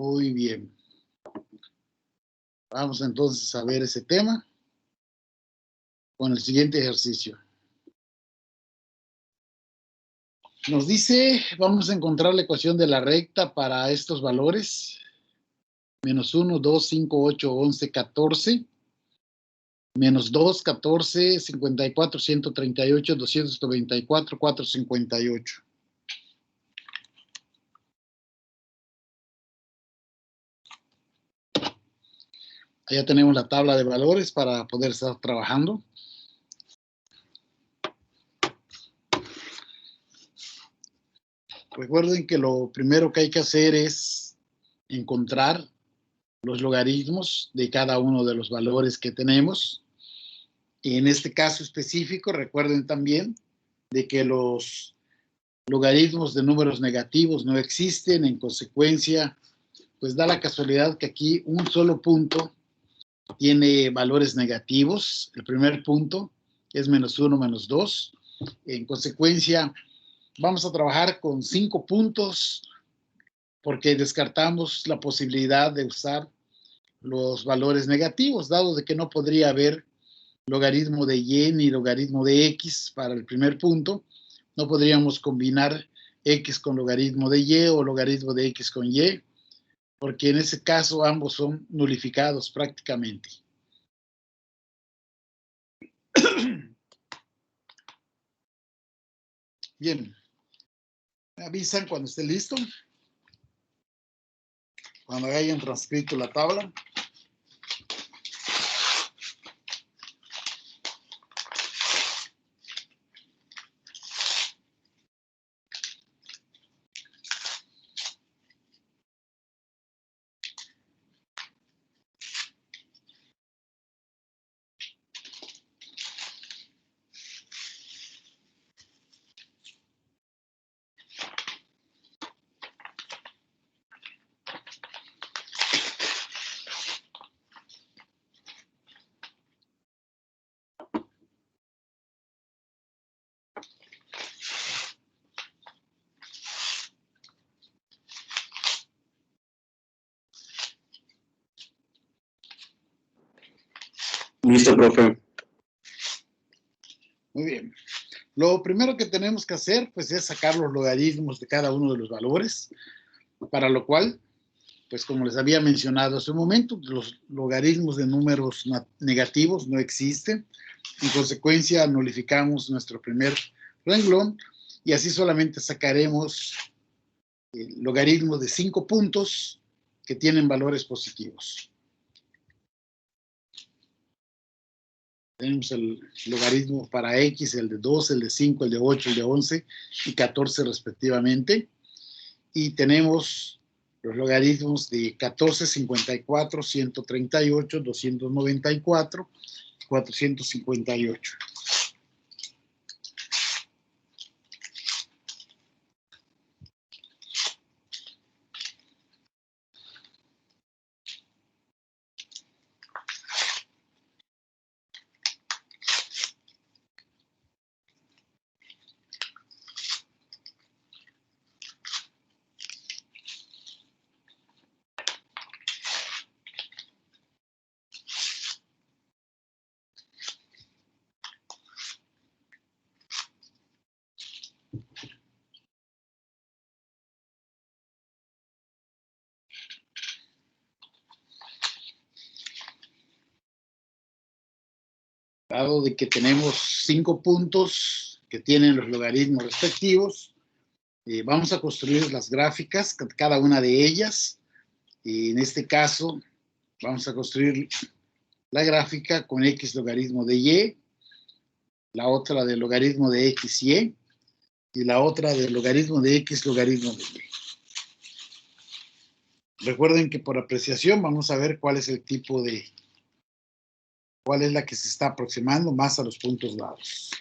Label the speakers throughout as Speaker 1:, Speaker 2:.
Speaker 1: Muy bien. Vamos entonces a ver ese tema con el siguiente ejercicio. Nos dice, vamos a encontrar la ecuación de la recta para estos valores. Menos 1, 2, 5, 8, 11, 14. Menos 2, 14, 54, 138, 294, 458. Ya tenemos la tabla de valores para poder estar trabajando. Recuerden que lo primero que hay que hacer es encontrar los logaritmos de cada uno de los valores que tenemos. Y en este caso específico, recuerden también de que los logaritmos de números negativos no existen. En consecuencia, pues da la casualidad que aquí un solo punto tiene valores negativos. El primer punto es menos 1, menos 2. En consecuencia, vamos a trabajar con 5 puntos porque descartamos la posibilidad de usar los valores negativos, dado de que no podría haber logaritmo de y ni logaritmo de x para el primer punto. No podríamos combinar x con logaritmo de y o logaritmo de x con y, porque en ese caso ambos son nulificados prácticamente. Bien, me avisan cuando esté listo, cuando hayan transcrito la tabla.
Speaker 2: Listo, profe.
Speaker 1: Muy bien. Lo primero que tenemos que hacer, pues, es sacar los logaritmos de cada uno de los valores, para lo cual, pues, como les había mencionado hace un momento, los logaritmos de números negativos no existen. En consecuencia, nulificamos nuestro primer renglón y así solamente sacaremos logaritmos de 5 puntos que tienen valores positivos. Tenemos el logaritmo para x, el de 2, el de 5, el de 8, el de 11 y 14 respectivamente. Y tenemos los logaritmos de 14, 54, 138, 294, 458. Dado de que tenemos 5 puntos que tienen los logaritmos respectivos, vamos a construir las gráficas, cada una de ellas. Y en este caso, vamos a construir la gráfica con x logaritmo de y, la otra del logaritmo de x y la otra del logaritmo de x logaritmo de y. Recuerden que por apreciación vamos a ver cuál es el tipo de, cuál es la que se está aproximando más a los puntos dados.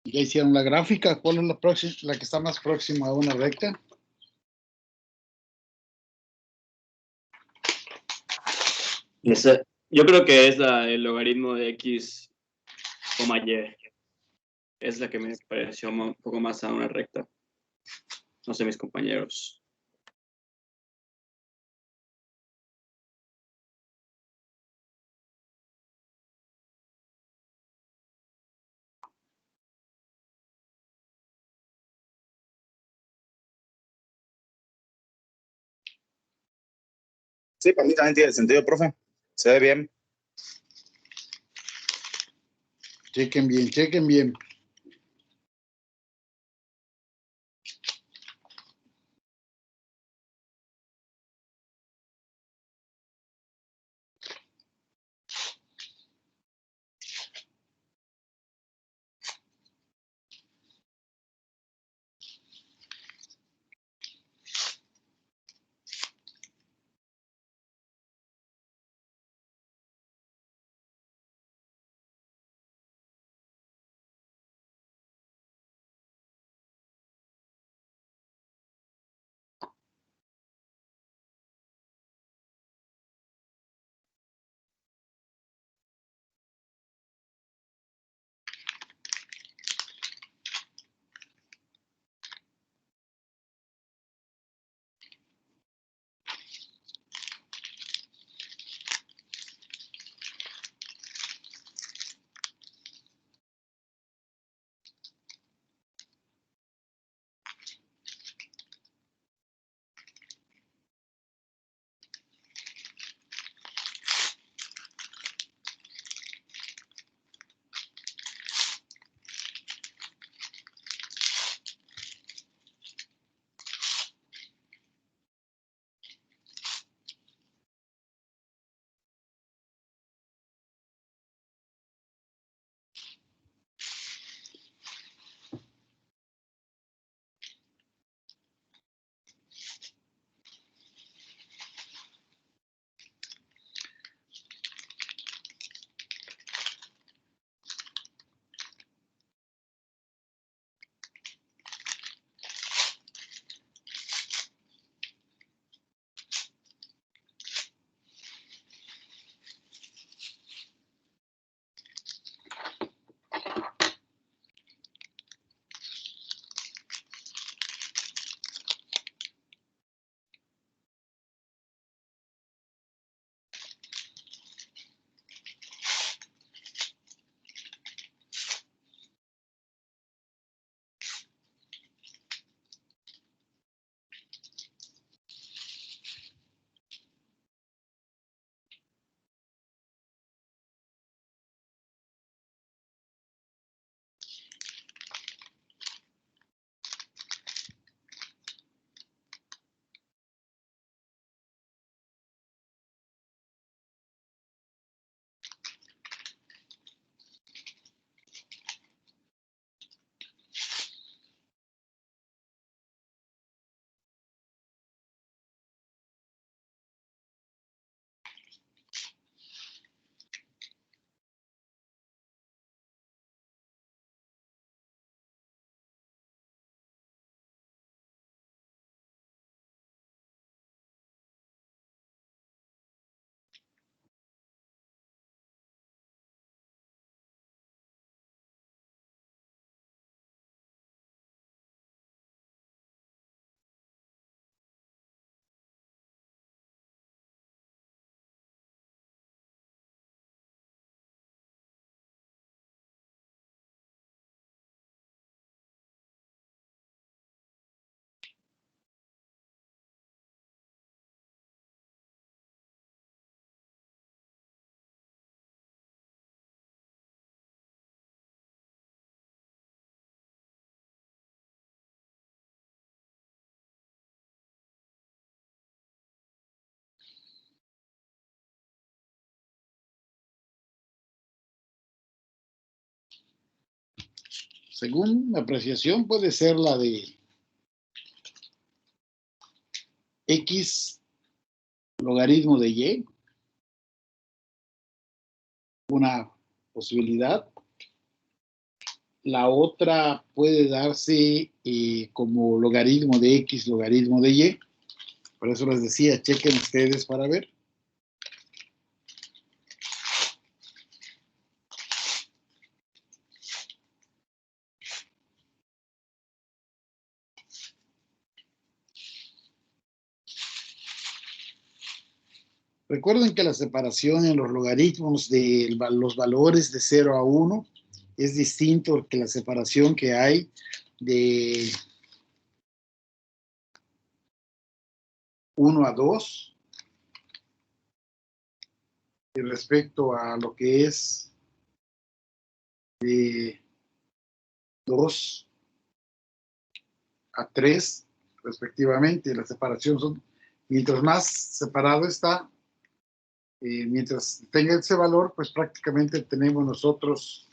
Speaker 1: Ya hicieron la gráfica. ¿Cuál es la próxima, la que está más próxima a una recta?
Speaker 2: Yo creo que es el logaritmo de x, y. Es la que me pareció un poco más a una recta. No sé, mis compañeros.
Speaker 3: Sí, para mí también tiene sentido, profe. Se ve bien.
Speaker 1: Chequen bien, chequen bien. según mi apreciación, puede ser la de X logaritmo de Y, una posibilidad. La otra puede darse como logaritmo de X, logaritmo de Y. Por eso les decía, chequen ustedes para ver. Recuerden que la separación en los logaritmos de los valores de 0 a 1 es distinto que la separación que hay de 1 a 2 respecto a lo que es de 2 a 3 respectivamente. La separación son, mientras más separado está, mientras tenga ese valor, pues prácticamente tenemos nosotros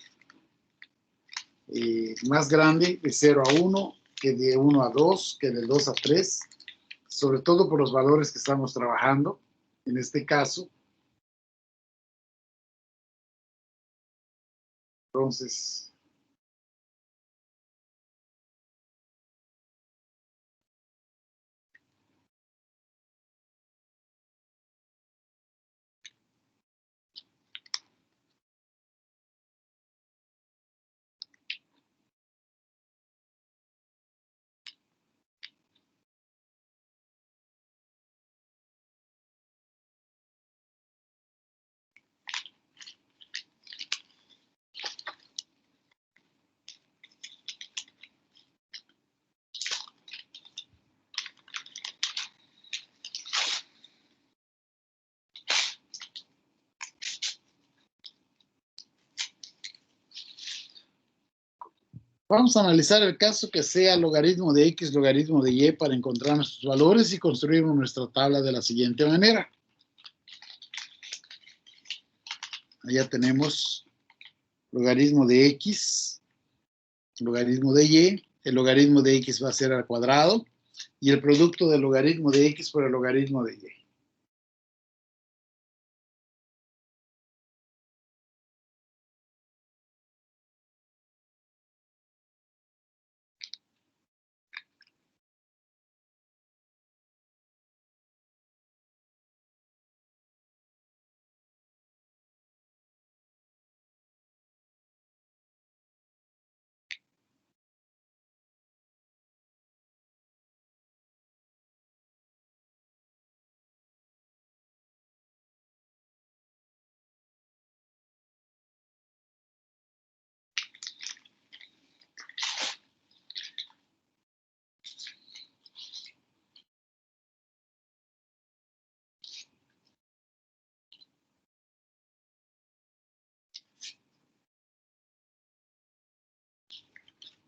Speaker 1: más grande de 0 a 1 que de 1 a 2, que de 2 a 3, sobre todo por los valores que estamos trabajando en este caso. Entonces, vamos a analizar el caso que sea logaritmo de X, logaritmo de Y para encontrar nuestros valores y construir nuestra tabla de la siguiente manera. Allá tenemos logaritmo de X, logaritmo de Y. El logaritmo de X va a ser al cuadrado y el producto del logaritmo de X por el logaritmo de Y.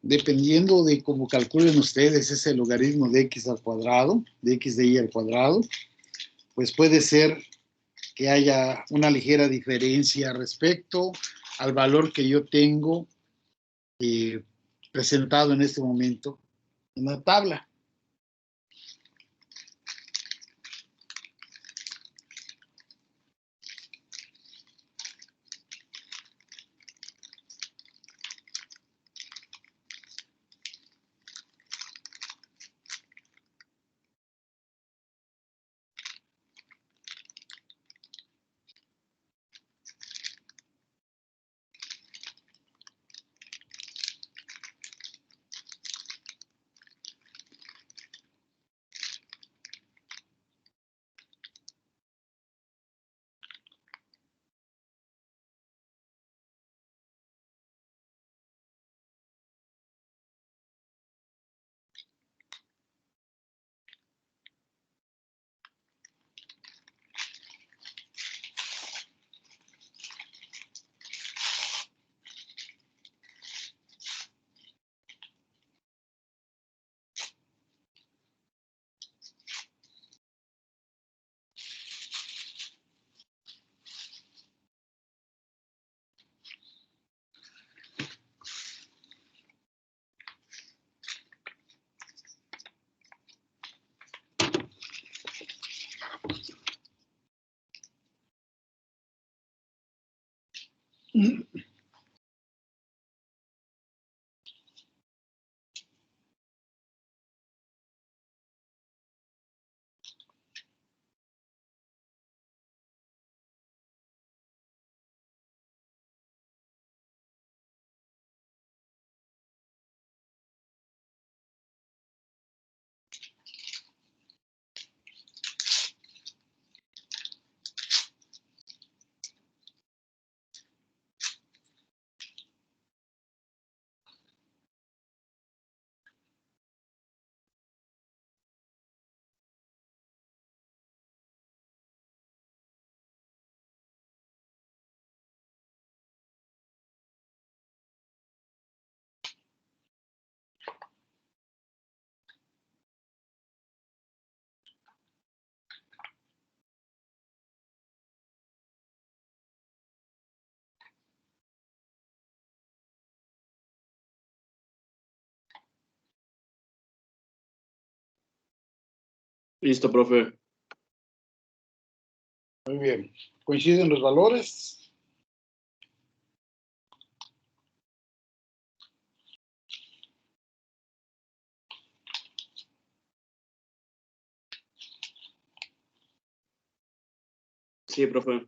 Speaker 1: Dependiendo de cómo calculen ustedes ese logaritmo de X al cuadrado, de X de Y al cuadrado, pues puede ser que haya una ligera diferencia respecto al valor que yo tengo presentado en este momento en la tabla.
Speaker 2: Listo, profe.
Speaker 1: Muy bien. ¿Coinciden los valores?
Speaker 2: Sí, profe.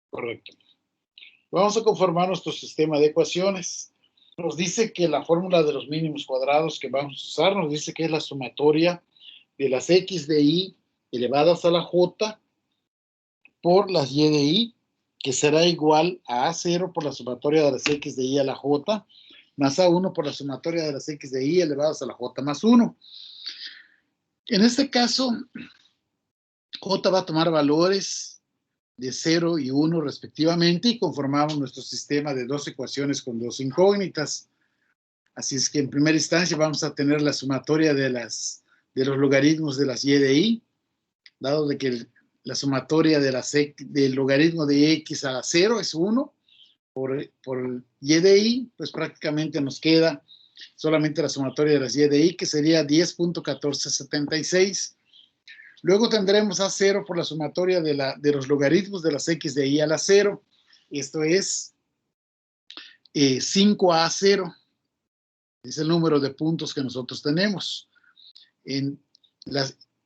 Speaker 1: Correcto. Vamos a conformar nuestro sistema de ecuaciones. Nos dice que la fórmula de los mínimos cuadrados que vamos a usar nos dice que es la sumatoria de las x de y elevadas a la j por las y de y, que será igual a A0 por la sumatoria de las x de y a la j, más A1 por la sumatoria de las x de y elevadas a la j más 1. En este caso, j va a tomar valores de 0 y 1 respectivamente y conformamos nuestro sistema de dos ecuaciones con dos incógnitas. Así es que en primera instancia vamos a tener la sumatoria de los logaritmos de las y de y, dado de que la sumatoria del logaritmo de x a la 0 es 1 por y de y, pues prácticamente nos queda solamente la sumatoria de las y de y, que sería 10.1476. Luego tendremos A0 por la sumatoria de los logaritmos de las x de y a la 0. Esto es 5A0. Es el número de puntos que nosotros tenemos.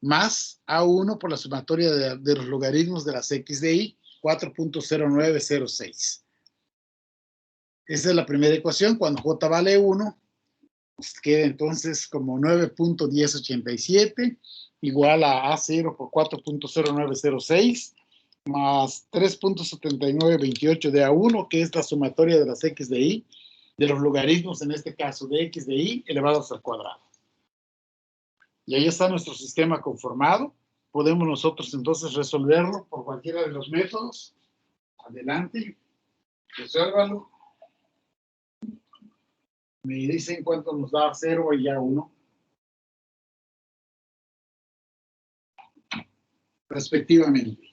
Speaker 1: Más A1 por la sumatoria de los logaritmos de las x de y, 4.0906. Esa es la primera ecuación. Cuando j vale 1, pues queda entonces como 9.1087 igual a A0 por 4.0906 más 3.7928 de A1, que es la sumatoria de las x de y, de los logaritmos, en este caso de x de y elevados al cuadrado. Y ahí está nuestro sistema conformado. Podemos nosotros entonces resolverlo por cualquiera de los métodos. Adelante, resuélvalo. Me dicen cuánto nos da 0 y A1. Respectivamente.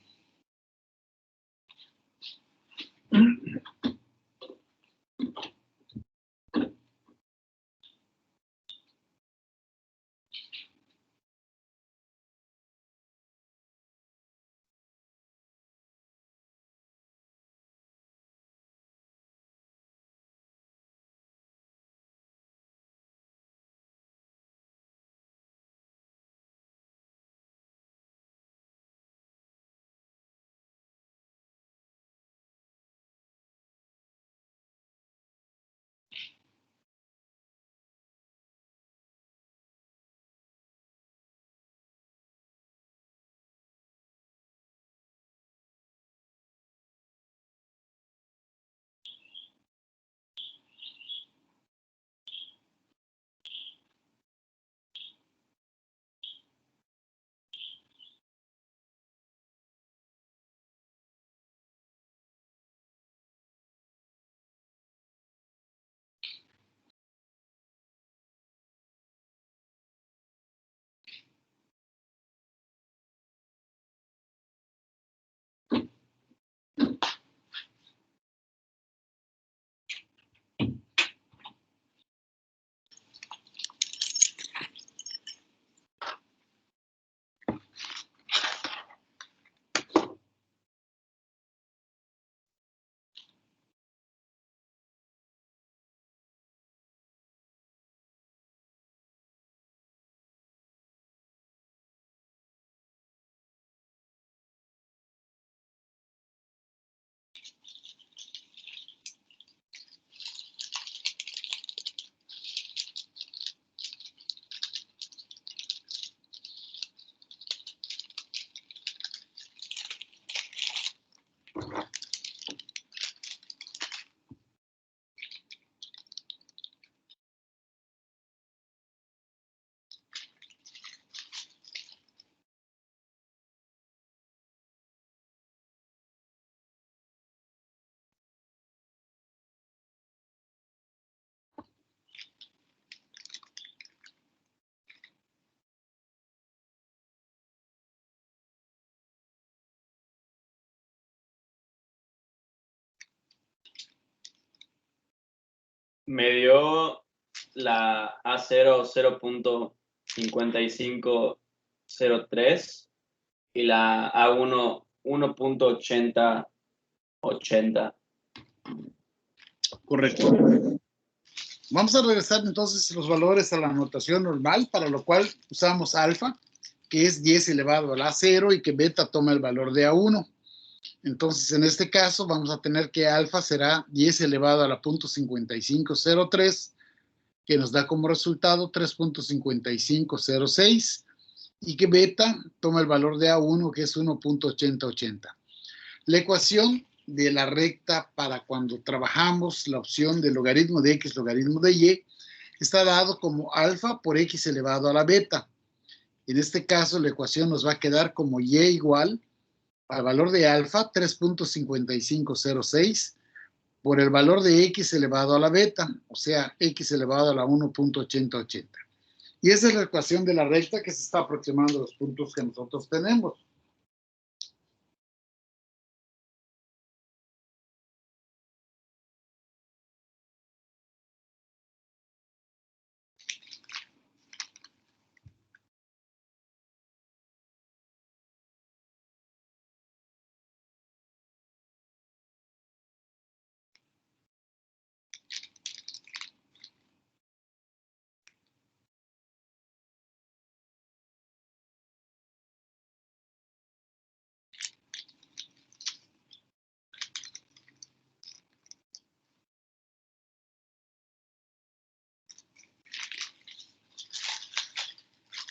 Speaker 2: Me dio la A0 0.5503 y la A1 1.8080.
Speaker 1: Correcto. Vamos a regresar entonces los valores a la notación normal, para lo cual usamos alfa, que es 10 elevado a la A0 y que beta toma el valor de A1. Entonces, en este caso, vamos a tener que alfa será 10 elevado a la 0.5503, que nos da como resultado 3.5506, y que beta toma el valor de A1, que es 1.8080. La ecuación de la recta para cuando trabajamos la opción de logaritmo de x, logaritmo de y, está dado como alfa por x elevado a la beta. En este caso, la ecuación nos va a quedar como y igual al valor de alfa, 3.5506, por el valor de x elevado a la beta, o sea, x elevado a la 1.8080. Y esa es la ecuación de la recta que se está aproximando a los puntos que nosotros tenemos.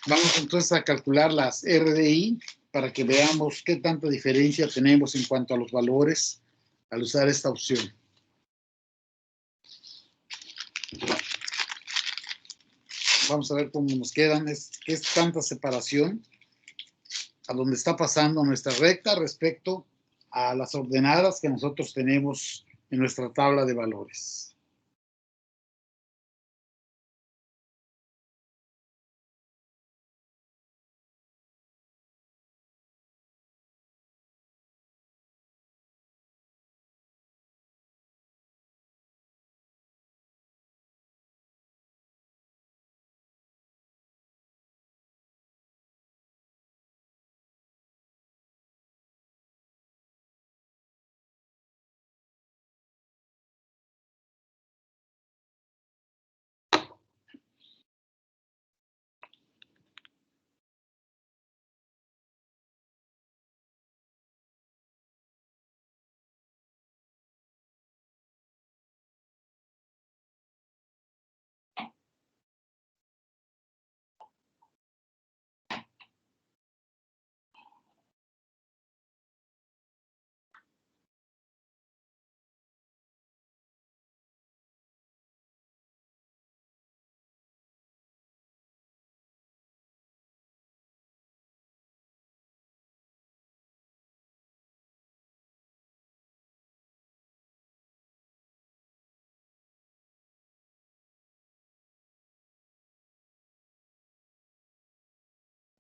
Speaker 1: Vamos entonces a calcular las RDI para que veamos qué tanta diferencia tenemos en cuanto a los valores al usar esta opción. Vamos a ver cómo nos quedan. Es tanta separación a donde está pasando nuestra recta respecto a las ordenadas que nosotros tenemos en nuestra tabla de valores.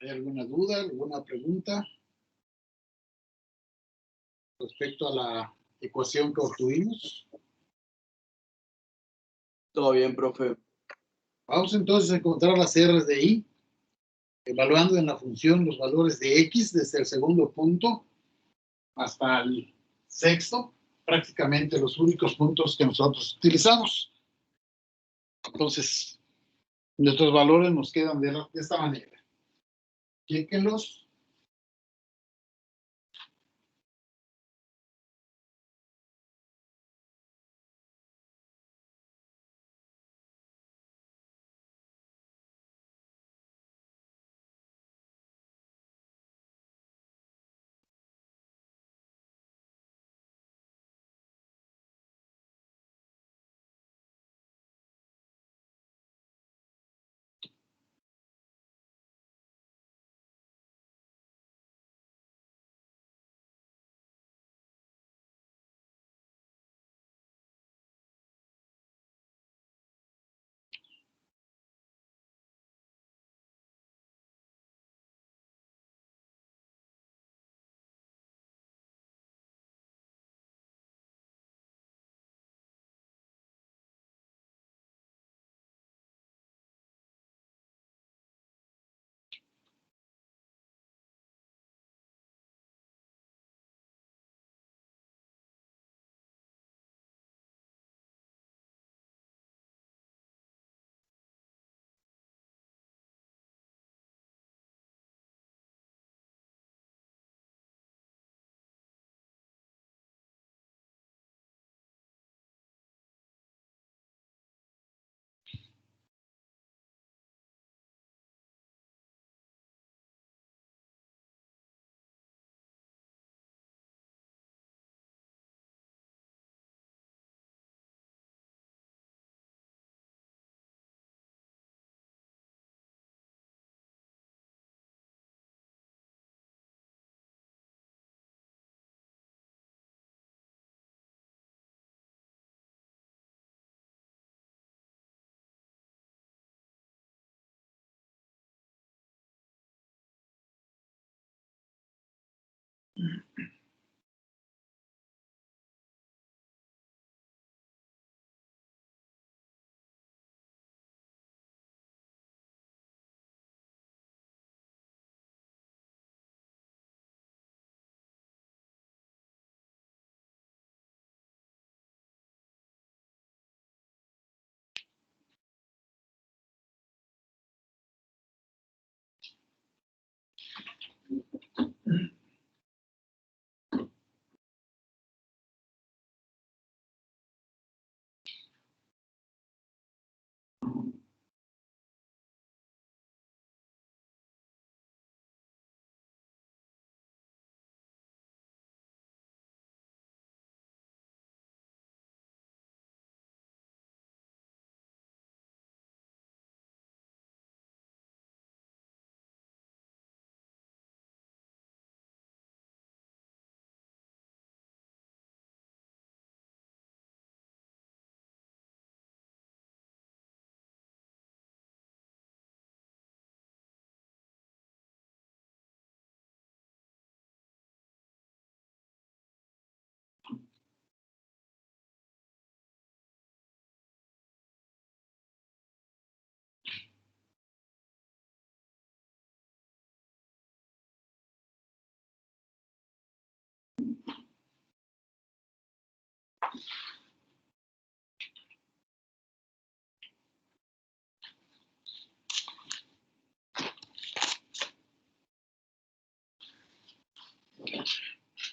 Speaker 1: ¿Hay alguna duda, alguna pregunta respecto a la ecuación que obtuvimos?
Speaker 2: Todo bien, profe.
Speaker 1: Vamos entonces a encontrar las R's de I, evaluando en la función los valores de X desde el segundo punto hasta el sexto, prácticamente los únicos puntos que nosotros utilizamos. Entonces, nuestros valores nos quedan de esta manera. Chéquenlos.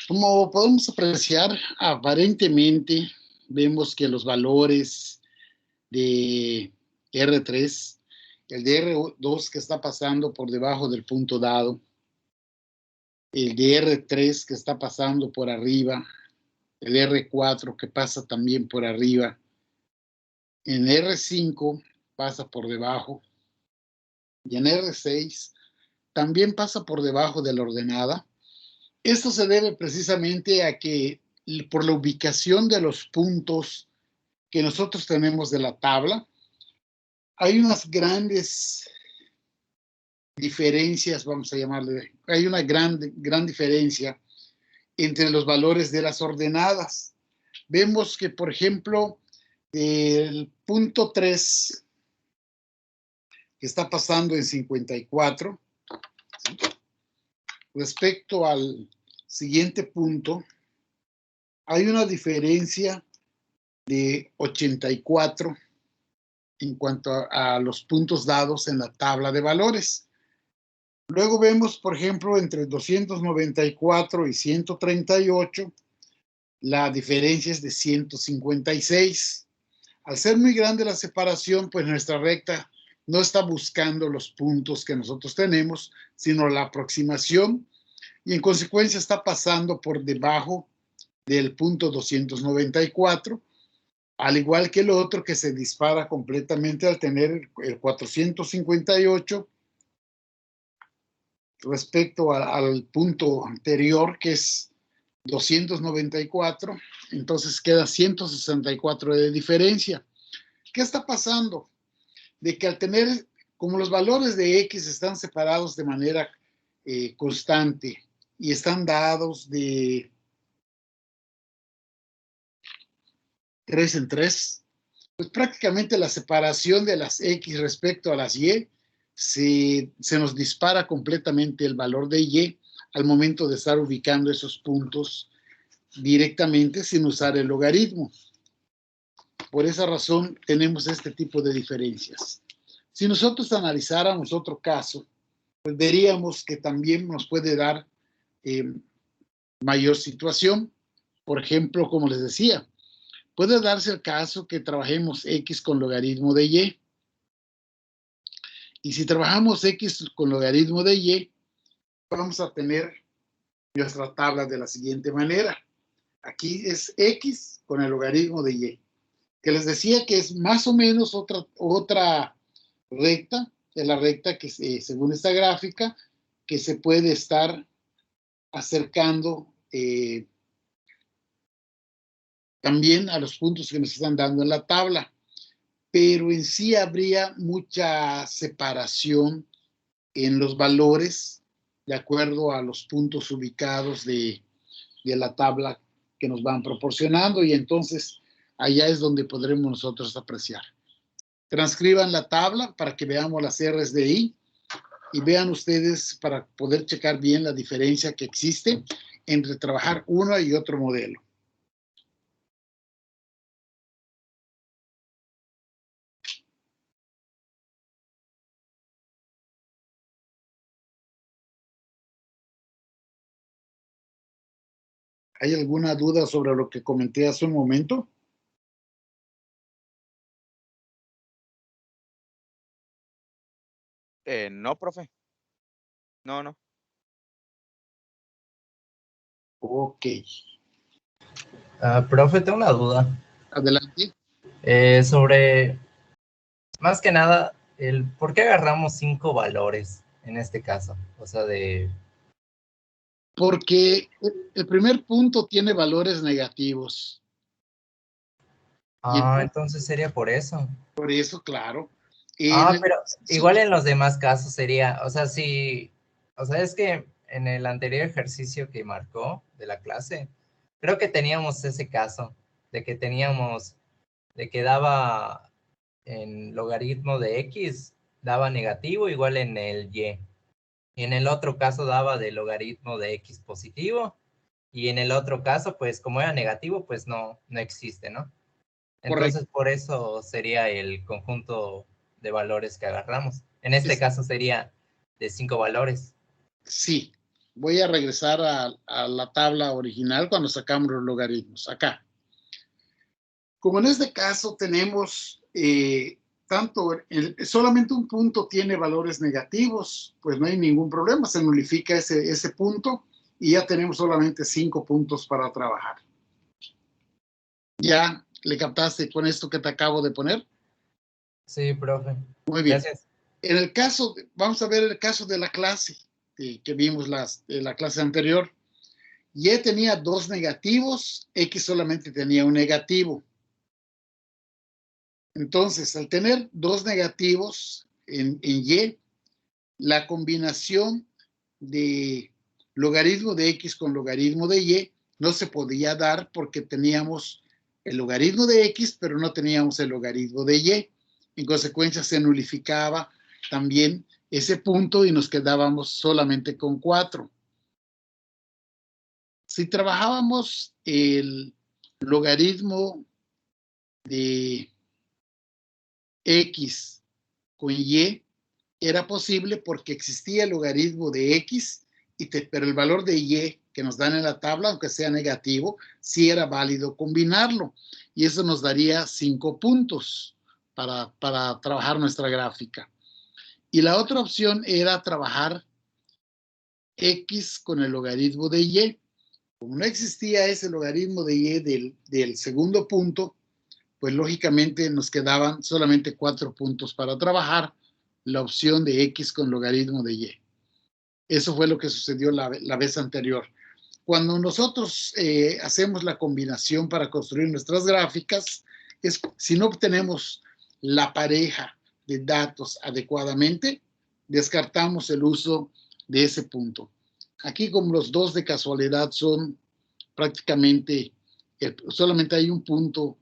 Speaker 1: Como podemos apreciar, aparentemente vemos que los valores de R3, el de R2 que está pasando por debajo del punto dado, el de R3 que está pasando por arriba, el R4 que pasa también por arriba, en R5 pasa por debajo y en R6 también pasa por debajo de la ordenada. Esto se debe precisamente a que por la ubicación de los puntos que nosotros tenemos de la tabla, hay unas grandes diferencias, vamos a llamarle, hay una gran diferencia entre los valores de las ordenadas. Vemos que, por ejemplo, el punto 3, que está pasando en 54, ¿sí?, respecto al siguiente punto, hay una diferencia de 84 en cuanto a los puntos dados en la tabla de valores. Luego vemos, por ejemplo, entre 294 y 138, la diferencia es de 156. Al ser muy grande la separación, pues nuestra recta no está buscando los puntos que nosotros tenemos, sino la aproximación, y en consecuencia está pasando por debajo del punto 294, al igual que el otro que se dispara completamente al tener el 458 respecto al punto anterior, que es 294, entonces queda 164 de diferencia. ¿Qué está pasando? De que al tener, como los valores de X están separados de manera constante y están dados de 3 en 3, pues prácticamente la separación de las X respecto a las Y se nos dispara completamente el valor de Y al momento de estar ubicando esos puntos directamente sin usar el logaritmo. Por esa razón tenemos este tipo de diferencias. Si nosotros analizáramos otro caso, pues veríamos que también nos puede dar mayor situación. Por ejemplo, como les decía, puede darse el caso que trabajemos X con logaritmo de Y. Y si trabajamos X con logaritmo de Y, vamos a tener nuestra tabla de la siguiente manera. Aquí es X con el logaritmo de Y, que les decía que es más o menos otra recta, de la recta que según esta gráfica, que se puede estar acercando también a los puntos que nos están dando en la tabla, pero en sí habría mucha separación en los valores de acuerdo a los puntos ubicados de la tabla que nos van proporcionando, y entonces allá es donde podremos nosotros apreciar. Transcriban la tabla para que veamos las R's de I y vean ustedes para poder checar bien la diferencia que existe entre trabajar uno y otro modelo. ¿Hay alguna duda sobre lo que comenté hace un momento?
Speaker 3: No, profe. No.
Speaker 1: Ok.
Speaker 4: Profe, tengo una duda.
Speaker 1: Adelante.
Speaker 4: Sobre, más que nada, ¿por qué agarramos 5 valores en este caso? O sea,
Speaker 1: Porque el primer punto tiene valores negativos. Y
Speaker 4: entonces sería por eso.
Speaker 1: por eso, claro.
Speaker 4: Pero igual en los demás casos sería, o sea, es que en el anterior ejercicio que marcó de la clase, creo que teníamos ese caso, de que daba en logaritmo de X, daba negativo igual en el Y. Y en el otro caso daba de logaritmo de X positivo, y en el otro caso, pues como era negativo, pues no existe, ¿no? Entonces,
Speaker 1: correcto.
Speaker 4: por eso sería el conjunto de valores que agarramos. En este caso sería de 5 valores.
Speaker 1: Sí. Voy a regresar a la tabla original cuando sacamos los logaritmos. Acá. Como en este caso tenemos solamente un punto tiene valores negativos, pues no hay ningún problema. Se nulifica ese punto y ya tenemos solamente 5 puntos para trabajar. ¿Ya le captaste con esto que te acabo de poner?
Speaker 4: Sí, profe.
Speaker 1: Muy bien.
Speaker 4: Gracias.
Speaker 1: En el caso, vamos a ver el caso de la clase que vimos la clase anterior. Y tenía 2 negativos, X solamente tenía un negativo. Entonces, al tener 2 negativos en Y, la combinación de logaritmo de X con logaritmo de Y no se podía dar porque teníamos el logaritmo de X, pero no teníamos el logaritmo de Y. En consecuencia, se nulificaba también ese punto y nos quedábamos solamente con 4. Si trabajábamos el logaritmo de X con Y, era posible porque existía el logaritmo de X, pero el valor de Y que nos dan en la tabla, aunque sea negativo, sí era válido combinarlo. Y eso nos daría 5 puntos para trabajar nuestra gráfica. Y la otra opción era trabajar X con el logaritmo de Y. Como no existía ese logaritmo de Y del segundo punto, pues lógicamente nos quedaban solamente 4 puntos para trabajar la opción de X con logaritmo de Y. Eso fue lo que sucedió la vez anterior. Cuando nosotros hacemos la combinación para construir nuestras gráficas, si no obtenemos la pareja de datos adecuadamente, descartamos el uso de ese punto. Aquí, como los dos de casualidad son prácticamente, solamente hay un punto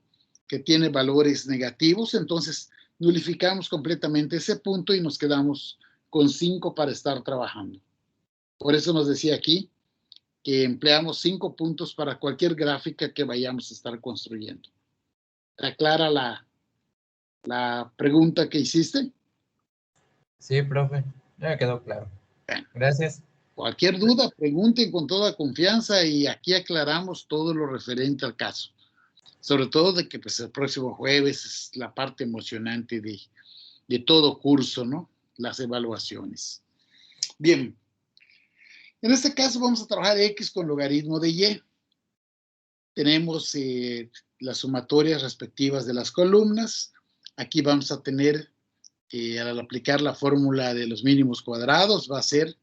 Speaker 1: que tiene valores negativos, entonces nulificamos completamente ese punto y nos quedamos con 5 para estar trabajando. Por eso nos decía aquí que empleamos 5 puntos para cualquier gráfica que vayamos a estar construyendo. ¿Está clara la pregunta que hiciste?
Speaker 4: Sí, profe. Ya me quedó claro.
Speaker 1: Bueno,
Speaker 4: gracias.
Speaker 1: Cualquier duda, pregunten con toda confianza y aquí aclaramos todo lo referente al caso. Sobre todo de que pues, el próximo jueves es la parte emocionante de todo curso, ¿no? Las evaluaciones. Bien. En este caso vamos a trabajar X con logaritmo de Y. Tenemos las sumatorias respectivas de las columnas. Aquí vamos a tener, al aplicar la fórmula de los mínimos cuadrados, va a ser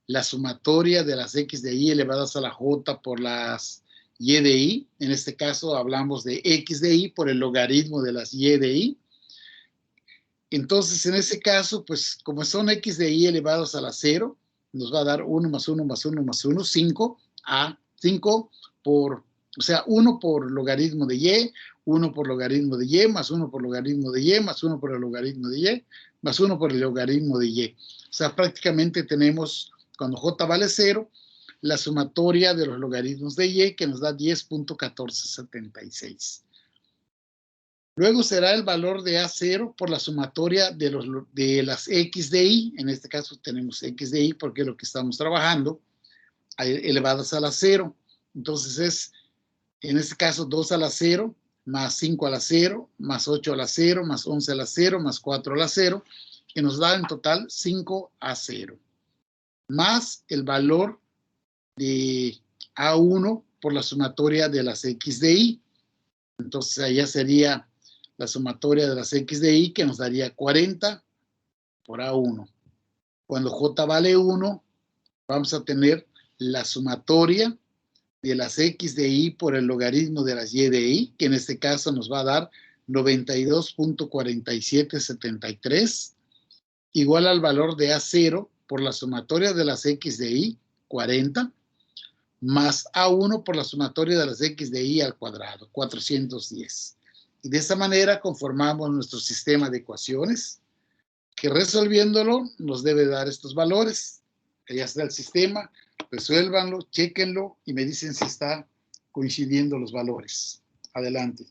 Speaker 1: la sumatoria de las X de Y elevadas a la J por las Y de Y. En este caso hablamos de X de Y por el logaritmo de las Y de Y. Entonces, en ese caso, pues como son X de Y elevados a la 0, nos va a dar 1 más 1 más 1 más 1, 5, a 5 por, o sea, 1 por logaritmo de y, 1 por logaritmo de y, más 1 por logaritmo de y, más 1 por el logaritmo de y, más 1 por el logaritmo de y. O sea, prácticamente tenemos, cuando j vale 0, la sumatoria de los logaritmos de y, que nos da 10.1476. Luego será el valor de A0 por la sumatoria de las x de y. En este caso tenemos x de y porque es lo que estamos trabajando, elevadas a la 0. Entonces es, en este caso, 2 a la 0, más 5 a la 0, más 8 a la 0, más 11 a la 0, más 4 a la 0, que nos da en total 5 a 0. Más el valor de A1 por la sumatoria de las x de y. Entonces allá sería la sumatoria de las x de y, que nos daría 40 por A1. Cuando j vale 1, vamos a tener la sumatoria de las x de y por el logaritmo de las y de y, que en este caso nos va a dar 92.4773, igual al valor de A0 por la sumatoria de las x de y, 40, más A1 por la sumatoria de las x de y al cuadrado, 410. Y de esta manera conformamos nuestro sistema de ecuaciones, que resolviéndolo nos debe dar estos valores. Ya está el sistema, resuélvanlo, chéquenlo y me dicen si está coincidiendo los valores. Adelante.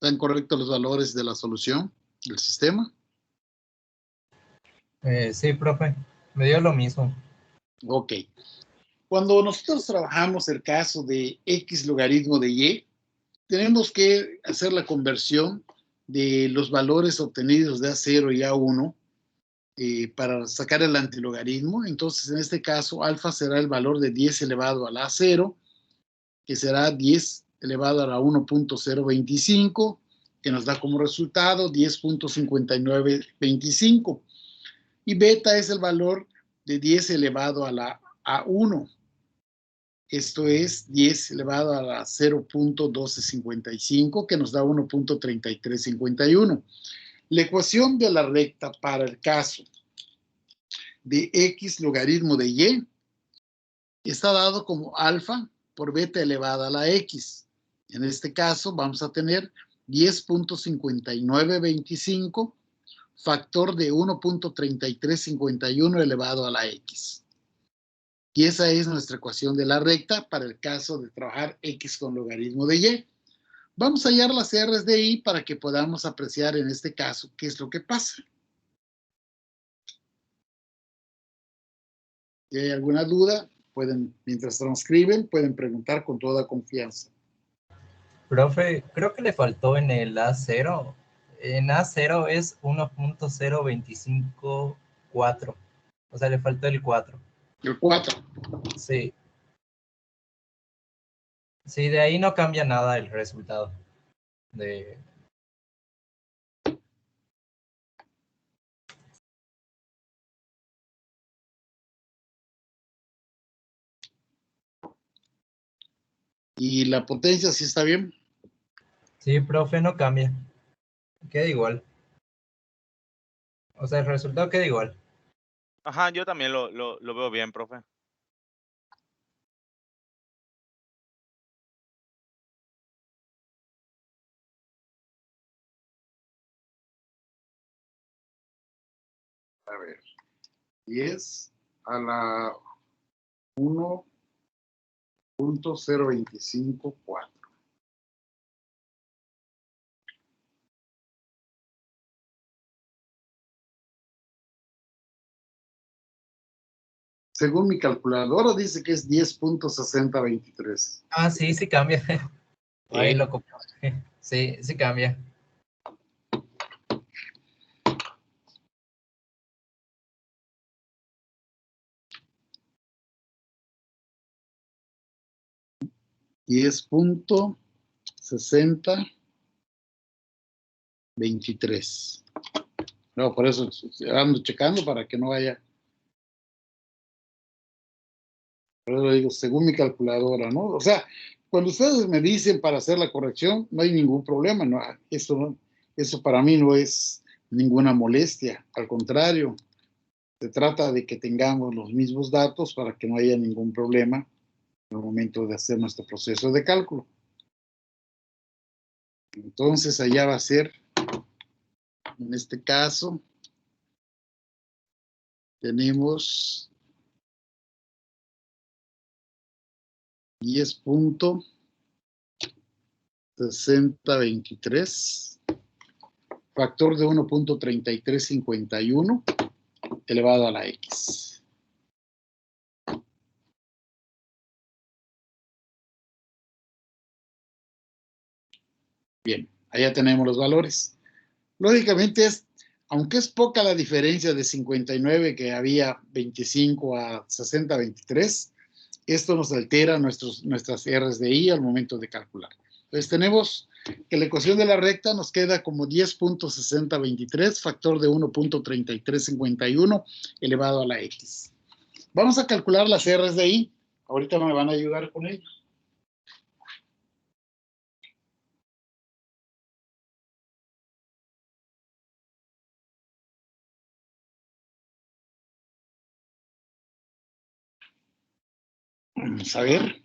Speaker 1: ¿Están correctos los valores de la solución del sistema?
Speaker 4: Sí, profe, me dio lo mismo.
Speaker 1: Ok. Cuando nosotros trabajamos el caso de x logaritmo de y, tenemos que hacer la conversión de los valores obtenidos de A0 y A1 para sacar el antilogaritmo. Entonces, en este caso, alfa será el valor de 10 elevado a la A0, que será 10 elevado a la 1.025, que nos da como resultado 10.5925. Y beta es el valor de 10 elevado a la A1. Esto es 10 elevado a la 0.1255, que nos da 1.3351. La ecuación de la recta para el caso de x logaritmo de y está dado como alfa por beta elevada a la x. En este caso vamos a tener 10.5925 factor de 1.3351 elevado a la x. Y esa es nuestra ecuación de la recta para el caso de trabajar x con logaritmo de y. Vamos a hallar las R's de y para que podamos apreciar en este caso qué es lo que pasa. Si hay alguna duda, mientras transcriben, pueden preguntar con toda confianza.
Speaker 4: Profe, creo que le faltó en el A0. En A0 es 1.0254. O sea, le faltó el 4.
Speaker 1: El 4.
Speaker 4: Sí. Sí, de ahí no cambia nada el resultado.
Speaker 1: ¿Y la potencia sí está bien?
Speaker 4: Sí, profe, no cambia. Queda igual. O sea, el resultado queda igual.
Speaker 3: Ajá, yo también lo veo bien, profe.
Speaker 1: A ver. 10 a la 1.0254. Según mi calculadora dice que es 10.6023.
Speaker 4: Ah, sí, sí cambia. Ahí
Speaker 1: ¿Eh?
Speaker 4: lo copié. Sí, sí cambia.
Speaker 1: Y es 10.6023. No, por eso ando checando para que no haya. Por eso digo, según mi calculadora, ¿no? O sea, cuando ustedes me dicen para hacer la corrección, no hay ningún problema, ¿no? Eso para mí no es ninguna molestia. Al contrario, se trata de que tengamos los mismos datos para que no haya ningún problema en el momento de hacer nuestro proceso de cálculo. Entonces, allá va a ser, en este caso, tenemos 10.6023, factor de 1.3351 elevado a la x. Bien, allá tenemos los valores. Lógicamente, aunque es poca la diferencia de 59 que había 25 a 60-23, esto nos altera nuestras R's de I al momento de calcular. Entonces tenemos que la ecuación de la recta nos queda como 10.6023, factor de 1.3351 elevado a la x. Vamos a calcular las R's de I. Ahorita me van a ayudar con ello. Vamos a ver.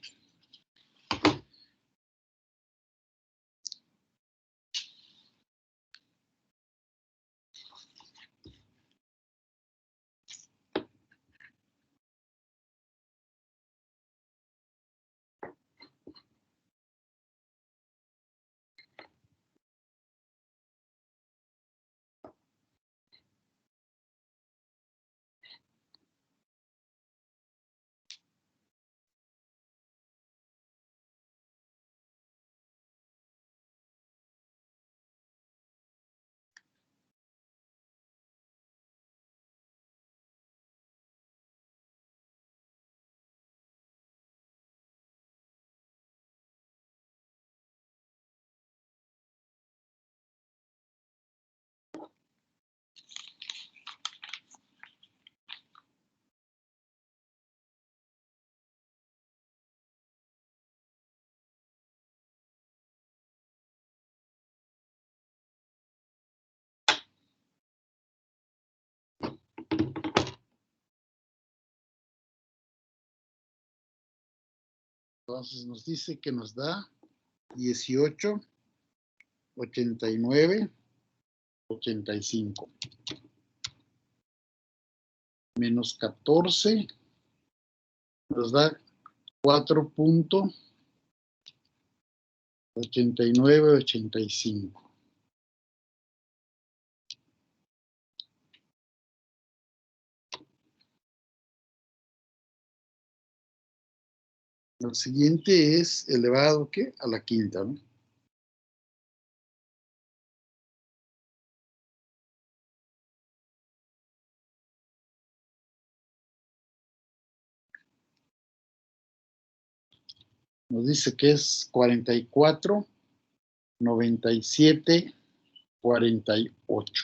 Speaker 1: Entonces nos dice que nos da 18, 89, 85. Menos 14 nos da 4.8985. El siguiente es elevado ¿qué? A la quinta, ¿no? Nos dice que es 44, 97, 48.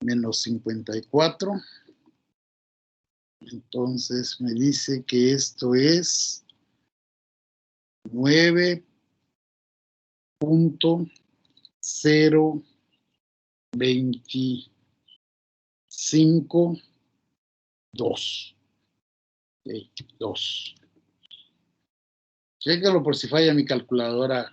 Speaker 1: Menos 54. Entonces me dice que esto es 9.025.2. 2. Chécalo por si falla mi calculadora.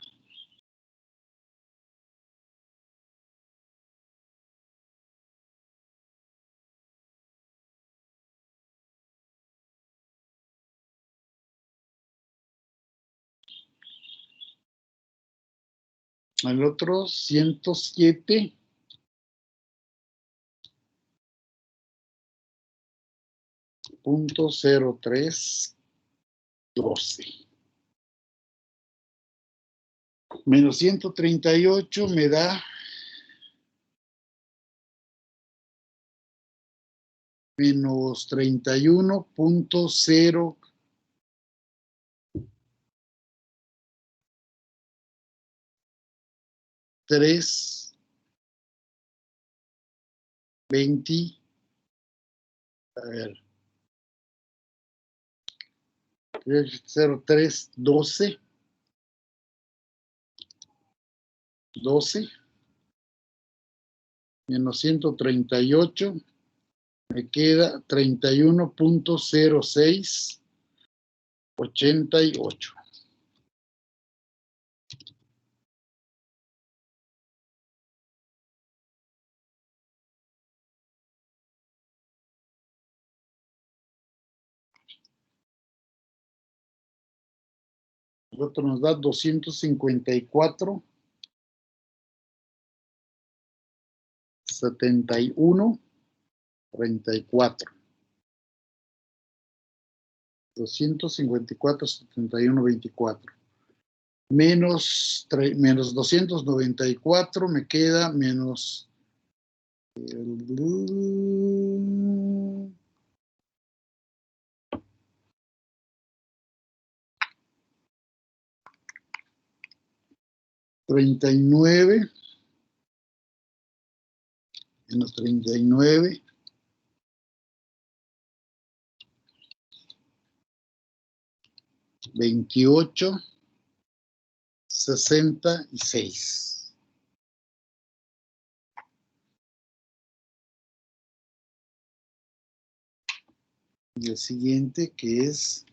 Speaker 1: El otro 107.0312. Menos 138 me da menos 31.00320. A ver. 0312. 12 menos 138 me queda 31.0688. El otro nos da 254. 71, 34. 254, 71, 24. Menos 294 me queda menos 39. Menos 39. 28. 66. Y el siguiente que es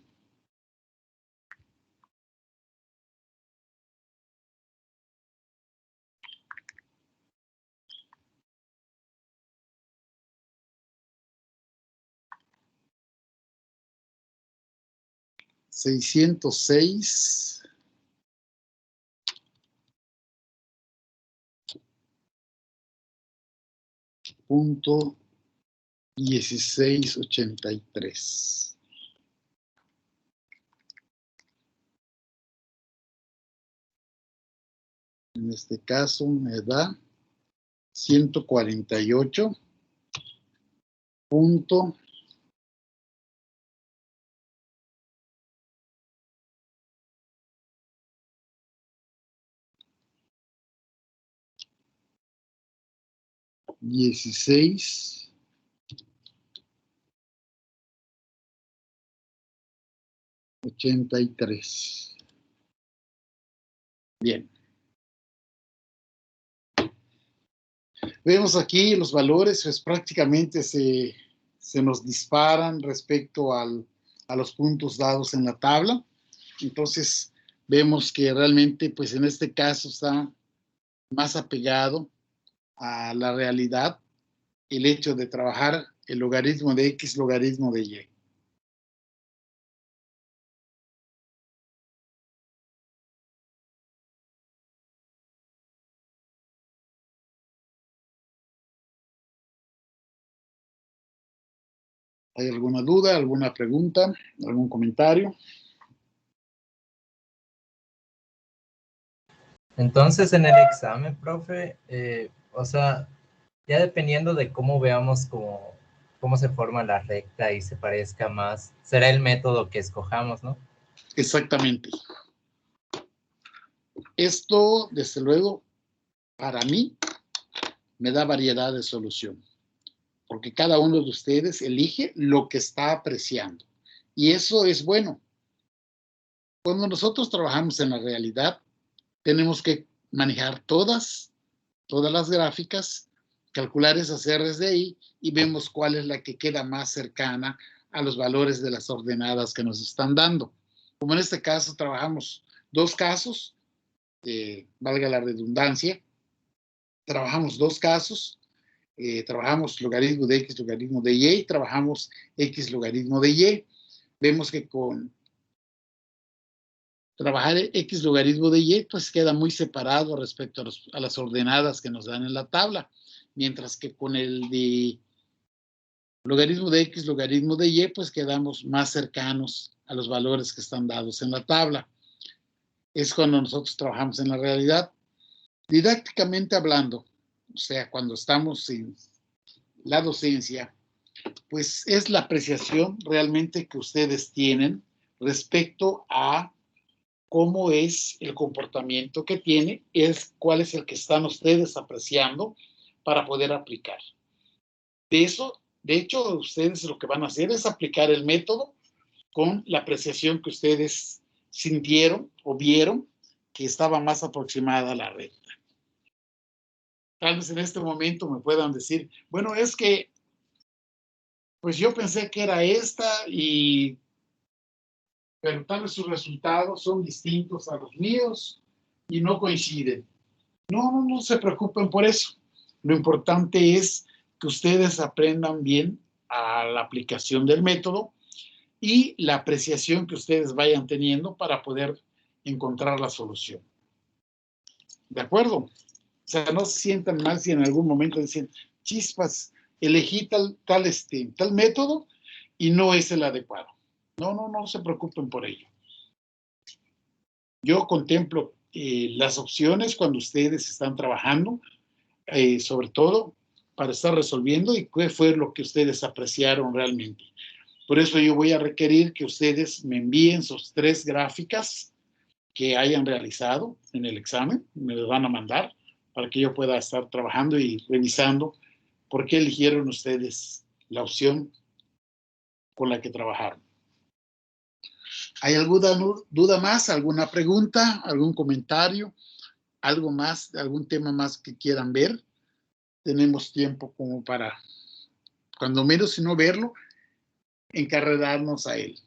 Speaker 1: $606. Punto 1683. En este caso me da 148. Punto 16 83. Bien. Vemos aquí los valores, pues prácticamente se nos disparan respecto al a los puntos dados en la tabla. Entonces, vemos que realmente, pues en este caso está más apegado a la realidad el hecho de trabajar el logaritmo de X, logaritmo de Y. ¿Hay alguna duda, alguna pregunta, algún comentario?
Speaker 4: Entonces, en el examen, profe, o sea, ya dependiendo de cómo veamos cómo se forma la recta y se parezca más, será el método que escojamos, ¿no?
Speaker 1: Exactamente. Esto, desde luego, para mí, me da variedad de solución, porque cada uno de ustedes elige lo que está apreciando. Y eso es bueno. Cuando nosotros trabajamos en la realidad, tenemos que manejar todas las gráficas, calcular esas R's de ahí y vemos cuál es la que queda más cercana a los valores de las ordenadas que nos están dando. Como en este caso trabajamos dos casos, valga la redundancia, trabajamos dos casos, trabajamos logaritmo de X, logaritmo de Y, trabajamos X logaritmo de Y. Vemos que con trabajar X logaritmo de Y, pues queda muy separado respecto a las ordenadas que nos dan en la tabla, mientras que con el de logaritmo de X, logaritmo de Y, pues quedamos más cercanos a los valores que están dados en la tabla. Es cuando nosotros trabajamos en la realidad. Didácticamente hablando, o sea, cuando estamos en la docencia, pues es la apreciación realmente que ustedes tienen respecto a cómo es el comportamiento que tiene, es cuál es el que están ustedes apreciando para poder aplicar. De hecho, ustedes lo que van a hacer es aplicar el método con la apreciación que ustedes sintieron o vieron que estaba más aproximada a la recta. Tal vez en este momento me puedan decir, bueno, es que pues yo pensé que era esta pero tal vez sus resultados son distintos a los míos y no coinciden. No se preocupen por eso. Lo importante es que ustedes aprendan bien a la aplicación del método y la apreciación que ustedes vayan teniendo para poder encontrar la solución. ¿De acuerdo? O sea, no se sientan mal si en algún momento dicen, chispas, elegí tal método y no es el adecuado. No se preocupen por ello. Yo contemplo las opciones cuando ustedes están trabajando, sobre todo para estar resolviendo y qué fue lo que ustedes apreciaron realmente. Por eso yo voy a requerir que ustedes me envíen sus 3 gráficas que hayan realizado en el examen, me las van a mandar para que yo pueda estar trabajando y revisando por qué eligieron ustedes la opción con la que trabajaron. ¿Hay alguna duda más, alguna pregunta, algún comentario, algo más, algún tema más que quieran ver? Tenemos tiempo como para, cuando menos si no verlo, encarregarnos a él.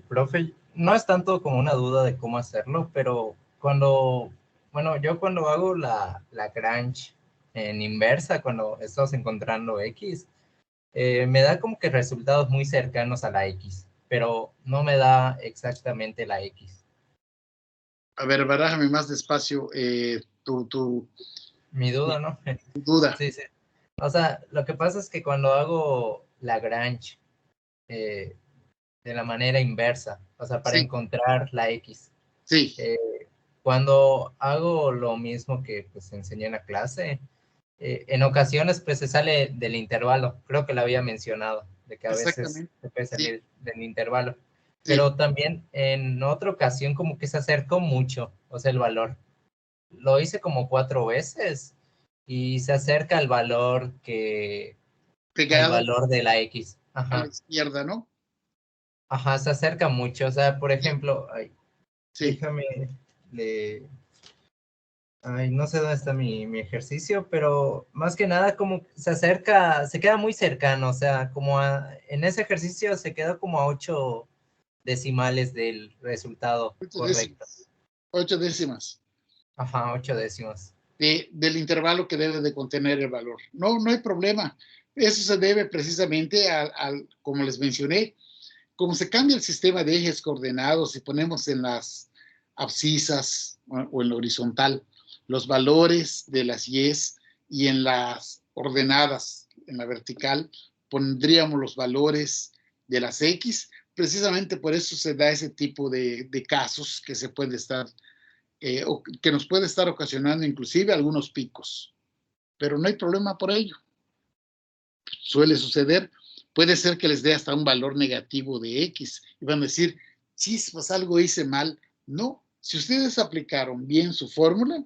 Speaker 4: Profe, no es tanto como una duda de cómo hacerlo, pero yo cuando hago la Lagrange en inversa, cuando estamos encontrando X, me da como que resultados muy cercanos a la X, pero no me da exactamente la X.
Speaker 1: A ver, barájame más despacio
Speaker 4: Mi duda, ¿no?
Speaker 1: tu duda.
Speaker 4: Sí. O sea, lo que pasa es que cuando hago Lagrange de la manera inversa, o sea, para
Speaker 1: Sí,
Speaker 4: encontrar la X,
Speaker 1: sí,
Speaker 4: cuando hago lo mismo que pues enseñé en la clase, en ocasiones pues se sale del intervalo, creo que lo había mencionado, de que a veces
Speaker 1: exactamente.
Speaker 4: se puede
Speaker 1: Sí,
Speaker 4: salir del intervalo,
Speaker 1: sí.
Speaker 4: pero también en otra ocasión como que se acercó mucho, o sea, el valor. Lo hice como 4 veces y se acerca al valor
Speaker 1: Pegada
Speaker 4: de la X.
Speaker 1: a la
Speaker 4: Ajá,
Speaker 1: izquierda, ¿no?
Speaker 4: ajá, se acerca mucho, o sea, por
Speaker 1: Sí,
Speaker 4: ejemplo,
Speaker 1: sí.
Speaker 4: déjame, le, Ay, no sé dónde está mi ejercicio, pero más que nada como se acerca, se queda muy cercano, o sea, en ese ejercicio se queda como a 8 decimales del resultado
Speaker 1: 8
Speaker 4: correcto.
Speaker 1: décimas. 8 décimas
Speaker 4: Ajá, 8 décimas.
Speaker 1: del intervalo que debe de contener el valor. No, no hay problema. Eso se debe precisamente como les mencioné, como se cambia el sistema de ejes coordenados y ponemos en las abscisas o en la horizontal los valores de las Y's y en las ordenadas, en la vertical, pondríamos los valores de las X. Precisamente por eso se da ese tipo de casos que se puede estar, que nos puede estar ocasionando inclusive algunos picos. Pero no hay problema por ello. Suele suceder. Puede ser que les dé hasta un valor negativo de X y van a decir, chispas, algo hice mal. No, si ustedes aplicaron bien su fórmula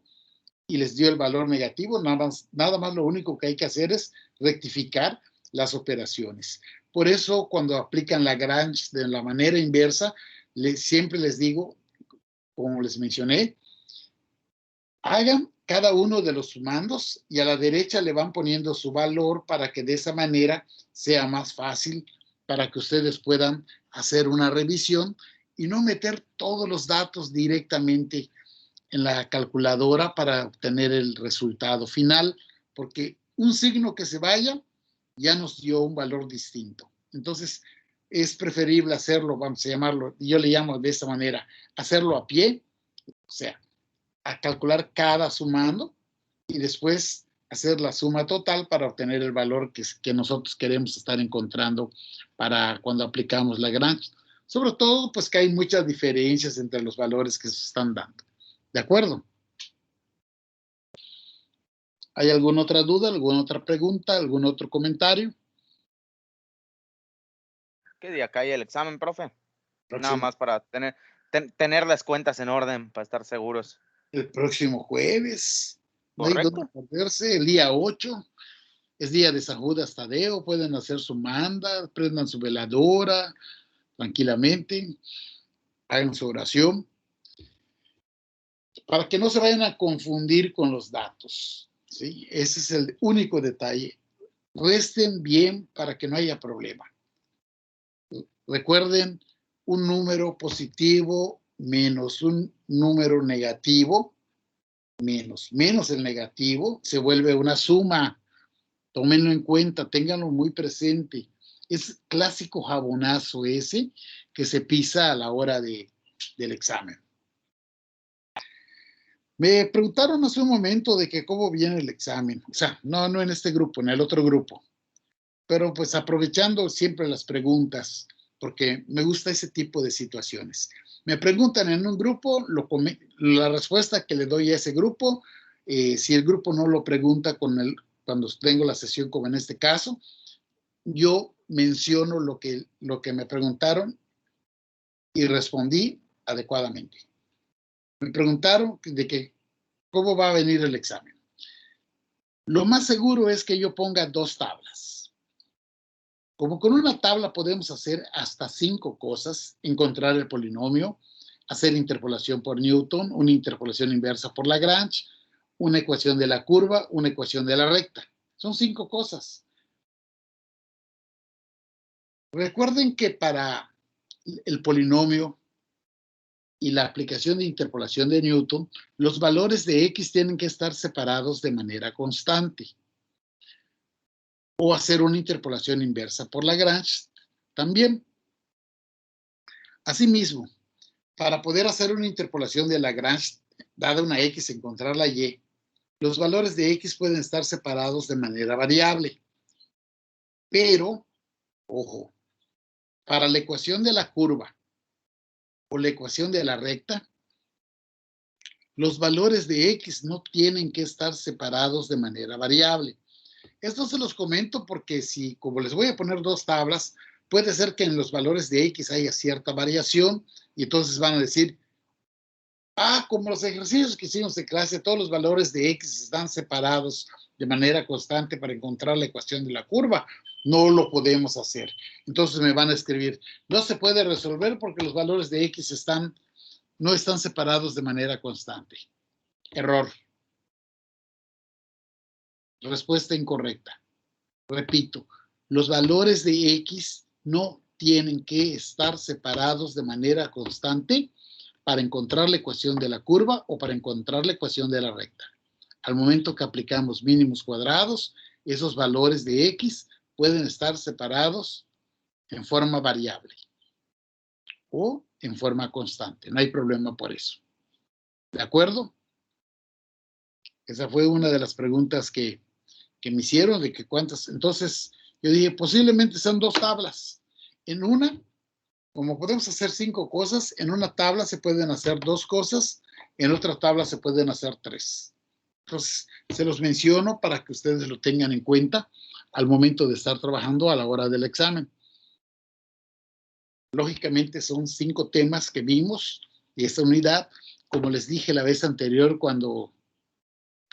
Speaker 1: y les dio el valor negativo, nada más lo único que hay que hacer es rectificar las operaciones. Por eso, cuando aplican Lagrange de la manera inversa, siempre les digo, como les mencioné, hagan cada uno de los sumandos y a la derecha le van poniendo su valor para que de esa manera sea más fácil para que ustedes puedan hacer una revisión y no meter todos los datos directamente en la calculadora para obtener el resultado final, porque un signo que se vaya ya nos dio un valor distinto. Entonces, es preferible hacerlo, vamos a llamarlo, yo le llamo de esta manera, hacerlo a pie, o sea, a calcular cada sumando y después hacer la suma total para obtener el valor que nosotros queremos estar encontrando para cuando aplicamos Lagrange. Sobre todo, pues que hay muchas diferencias entre los valores que se están dando. ¿De acuerdo? ¿Hay alguna otra duda, alguna otra pregunta, algún otro comentario?
Speaker 3: ¿Qué día cae el examen, profe? Nada
Speaker 1: Próximo.
Speaker 3: más para tener las cuentas en orden, para estar seguros.
Speaker 1: El próximo jueves. No hay
Speaker 3: Correcto.
Speaker 1: dónde perderse. El día 8 es día de San Judas Tadeo. Pueden hacer su manda, prendan su veladora tranquilamente, hagan su oración, para que no se vayan a confundir con los datos. ¿Sí? Ese es el único detalle. Resten bien para que no haya problema. Recuerden, un número positivo menos un número negativo, menos el negativo, se vuelve una suma. Tómenlo en cuenta, ténganlo muy presente. Es clásico jabonazo ese que se pisa a la hora del examen. Me preguntaron hace un momento de que cómo viene el examen. O sea, no en este grupo, en el otro grupo. Pero pues aprovechando siempre las preguntas, porque me gusta ese tipo de situaciones. Me preguntan en un grupo, la respuesta que le doy a ese grupo, si el grupo no lo pregunta cuando tengo la sesión como en este caso, yo menciono lo que me preguntaron y respondí adecuadamente. Me preguntaron de que cómo va a venir el examen. Lo más seguro es que yo ponga 2 tablas. Como con una tabla podemos hacer hasta 5 cosas: encontrar el polinomio, hacer interpolación por Newton, una interpolación inversa por Lagrange, una ecuación de la curva, una ecuación de la recta. Son 5 cosas. Recuerden que para el polinomio y la aplicación de interpolación de Newton, los valores de X tienen que estar separados de manera constante. O hacer una interpolación inversa por Lagrange también. Asimismo, para poder hacer una interpolación de Lagrange, dada una X, encontrar la Y, los valores de X pueden estar separados de manera variable. Pero, ojo, para la ecuación de la curva o la ecuación de la recta, los valores de X no tienen que estar separados de manera variable. Esto se los comento porque como les voy a poner 2 tablas, puede ser que en los valores de X haya cierta variación y entonces van a decir, como los ejercicios que hicimos de clase, todos los valores de X están separados de manera constante para encontrar la ecuación de la curva. No lo podemos hacer. Entonces me van a escribir, no se puede resolver porque los valores de X no están separados de manera constante. Error. Respuesta incorrecta. Repito, los valores de X no tienen que estar separados de manera constante para encontrar la ecuación de la curva o para encontrar la ecuación de la recta. Al momento que aplicamos mínimos cuadrados, esos valores de X pueden estar separados en forma variable o en forma constante. No hay problema por eso. ¿De acuerdo? Esa fue una de las preguntas que me hicieron, de que cuántas. Entonces, yo dije, posiblemente son 2 tablas. En una, como podemos hacer 5 cosas, en una tabla se pueden hacer 2 cosas, en otra tabla se pueden hacer 3. Entonces, se los menciono para que ustedes lo tengan en cuenta al momento de estar trabajando a la hora del examen. Lógicamente, son 5 temas que vimos de esta unidad. Como les dije la vez anterior cuando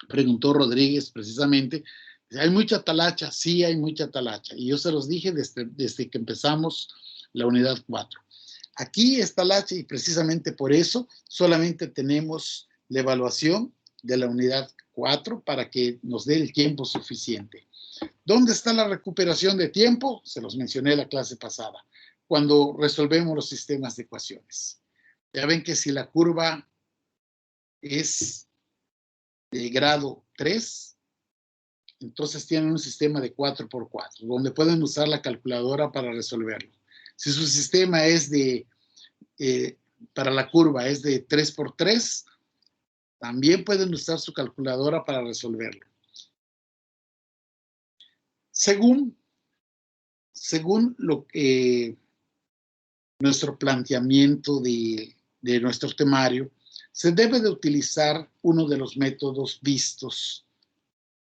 Speaker 1: preguntó Rodríguez precisamente, ¿hay mucha talacha? Sí, hay mucha talacha. Y yo se los dije desde que empezamos la unidad 4. Aquí es talacha y precisamente por eso solamente tenemos la evaluación de la unidad 4 para que nos dé el tiempo suficiente. ¿Dónde está la recuperación de tiempo? Se los mencioné la clase pasada, cuando resolvemos los sistemas de ecuaciones. Ya ven que si la curva es de grado 3, entonces tienen un sistema de 4x4, donde pueden usar la calculadora para resolverlo. Si su sistema es para la curva es de 3x3, también pueden usar su calculadora para resolverlo. Según lo que nuestro planteamiento de nuestro temario, se debe de utilizar uno de los métodos vistos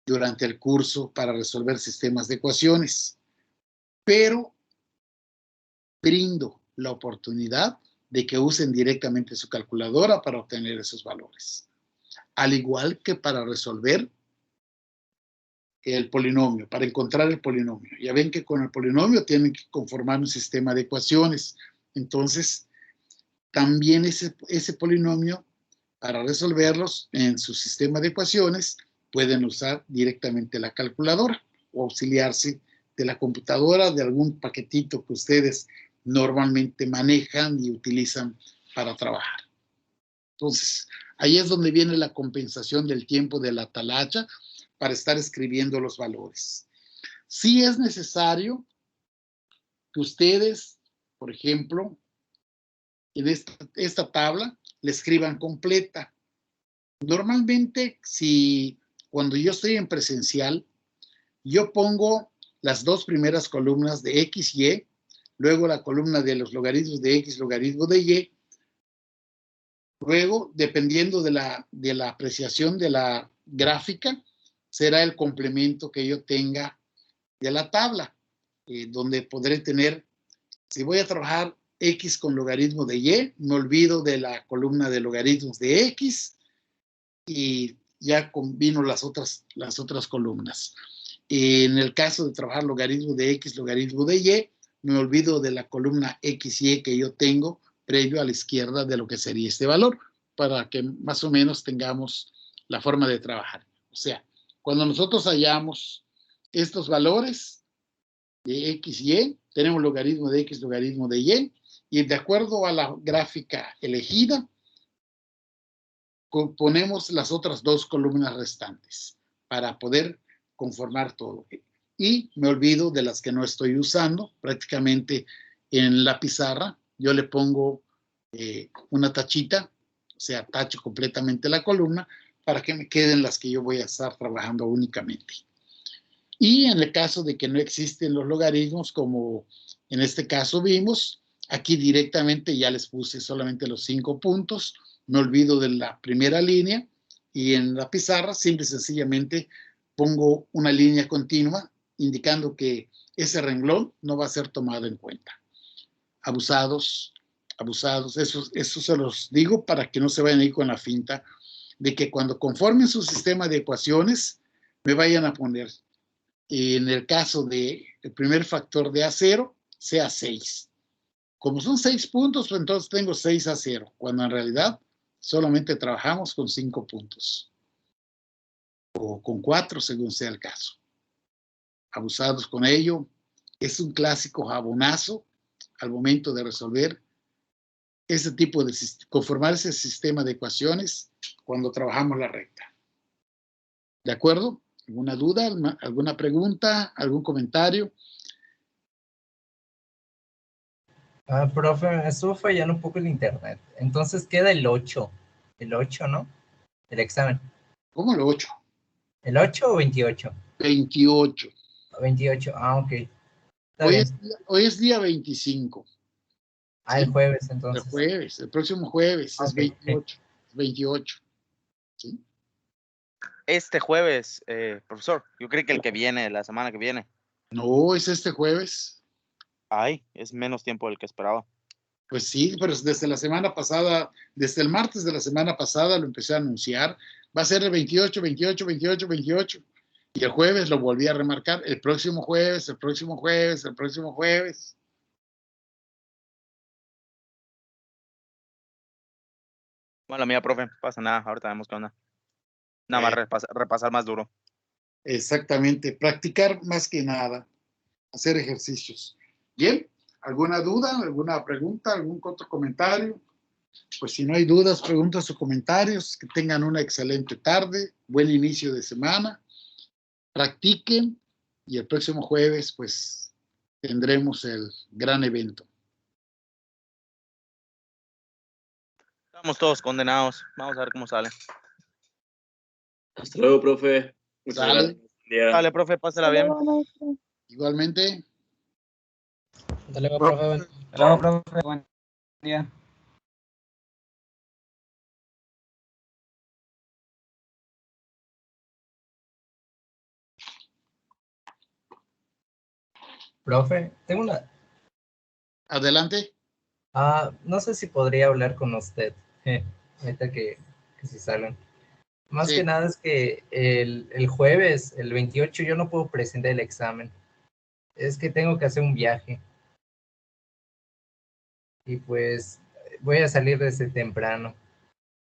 Speaker 1: durante el curso para resolver sistemas de ecuaciones, pero brindo la oportunidad de que usen directamente su calculadora para obtener esos valores, al igual que para resolver el polinomio, para encontrar el polinomio. Ya ven que con el polinomio tienen que conformar un sistema de ecuaciones. Entonces, también ese polinomio, para resolverlos en su sistema de ecuaciones, pueden usar directamente la calculadora o auxiliarse de la computadora, de algún paquetito que ustedes normalmente manejan y utilizan para trabajar. Entonces, ahí es donde viene la compensación del tiempo de la talacha para estar escribiendo los valores. Sí es necesario que ustedes, por ejemplo, en esta tabla la escriban completa. Normalmente, cuando yo estoy en presencial, yo pongo las 2 primeras columnas de X, Y, luego la columna de los logaritmos de X, logaritmo de Y. Luego, dependiendo de la apreciación de la gráfica, será el complemento que yo tenga de la tabla, donde podré tener, si voy a trabajar X con logaritmo de Y, me olvido de la columna de logaritmos de X y ya combino las otras columnas. En el caso de trabajar logaritmo de X, logaritmo de Y, me olvido de la columna XY que yo tengo previo a la izquierda de lo que sería este valor, para que más o menos tengamos la forma de trabajar. O sea, cuando nosotros hallamos estos valores de X y Y, tenemos logaritmo de X, logaritmo de Y de acuerdo a la gráfica elegida, ponemos las otras 2 columnas restantes para poder conformar todo. Y me olvido de las que no estoy usando. Prácticamente en la pizarra yo le pongo una tachita, o sea, tacho completamente la columna para que me queden las que yo voy a estar trabajando únicamente. Y en el caso de que no existen los logaritmos, como en este caso vimos, aquí directamente ya les puse solamente los 5 puntos, me olvido de la primera línea y en la pizarra simple y sencillamente pongo una línea continua indicando que ese renglón no va a ser tomado en cuenta. Abusados, eso se los digo para que no se vayan a ir con la finta de que cuando conformen su sistema de ecuaciones me vayan a poner, en el caso del primer factor de A0, sea 6. Como son 6 puntos, pues entonces tengo 6A0, cuando en realidad solamente trabajamos con 5 puntos. o con 4, según sea el caso. Abusados con ello. Es un clásico jabonazo al momento de resolver ese tipo de, conformar ese sistema de ecuaciones cuando trabajamos la recta. ¿De acuerdo? ¿Alguna duda? ¿Alguna pregunta? ¿Algún comentario?
Speaker 4: Profe, me estuvo fallando un poco el internet. Entonces queda el 8. El 8, ¿no? El examen.
Speaker 1: ¿Cómo el 8?
Speaker 4: ¿El 8 o 28?
Speaker 1: 28.
Speaker 4: 28, ok. Está
Speaker 1: Hoy es día 25.
Speaker 4: ¿sí? El jueves, entonces.
Speaker 1: El jueves, el próximo jueves es 28. Okay. 28. ¿Sí?
Speaker 3: Este jueves, profesor, yo creo que el que viene, la semana que viene.
Speaker 1: No, es este jueves.
Speaker 3: Ay, es menos tiempo del que esperaba.
Speaker 1: Pues sí, pero desde la semana pasada, desde el martes de la semana pasada lo empecé a anunciar. Va a ser el 28, 28, 28, 28. Y el jueves lo volví a remarcar. El próximo jueves, el próximo jueves, el próximo jueves.
Speaker 3: Bueno, mía, profe, no pasa nada. Ahorita vemos qué onda. Nada más repasar más duro.
Speaker 1: Exactamente. Practicar más que nada. Hacer ejercicios. Bien. ¿Alguna duda? ¿Alguna pregunta? ¿Algún otro comentario? Pues si no hay dudas, preguntas o comentarios, que tengan una excelente tarde, buen inicio de semana, practiquen y el próximo jueves pues tendremos el gran evento.
Speaker 3: Estamos todos condenados. Vamos a ver cómo sale.
Speaker 2: Hasta luego, profe. Muchas gracias.
Speaker 3: Dale, profe, pásela bien.
Speaker 1: Igualmente.
Speaker 5: Hasta luego, profe. Hasta luego, profe. Buen día.
Speaker 4: Profe, tengo una...
Speaker 1: Adelante.
Speaker 4: No sé si podría hablar con usted. Ahorita que si salen. Más que nada es que el jueves, el 28, yo no puedo presentar el examen. Es que tengo que hacer un viaje. Y pues voy a salir desde temprano.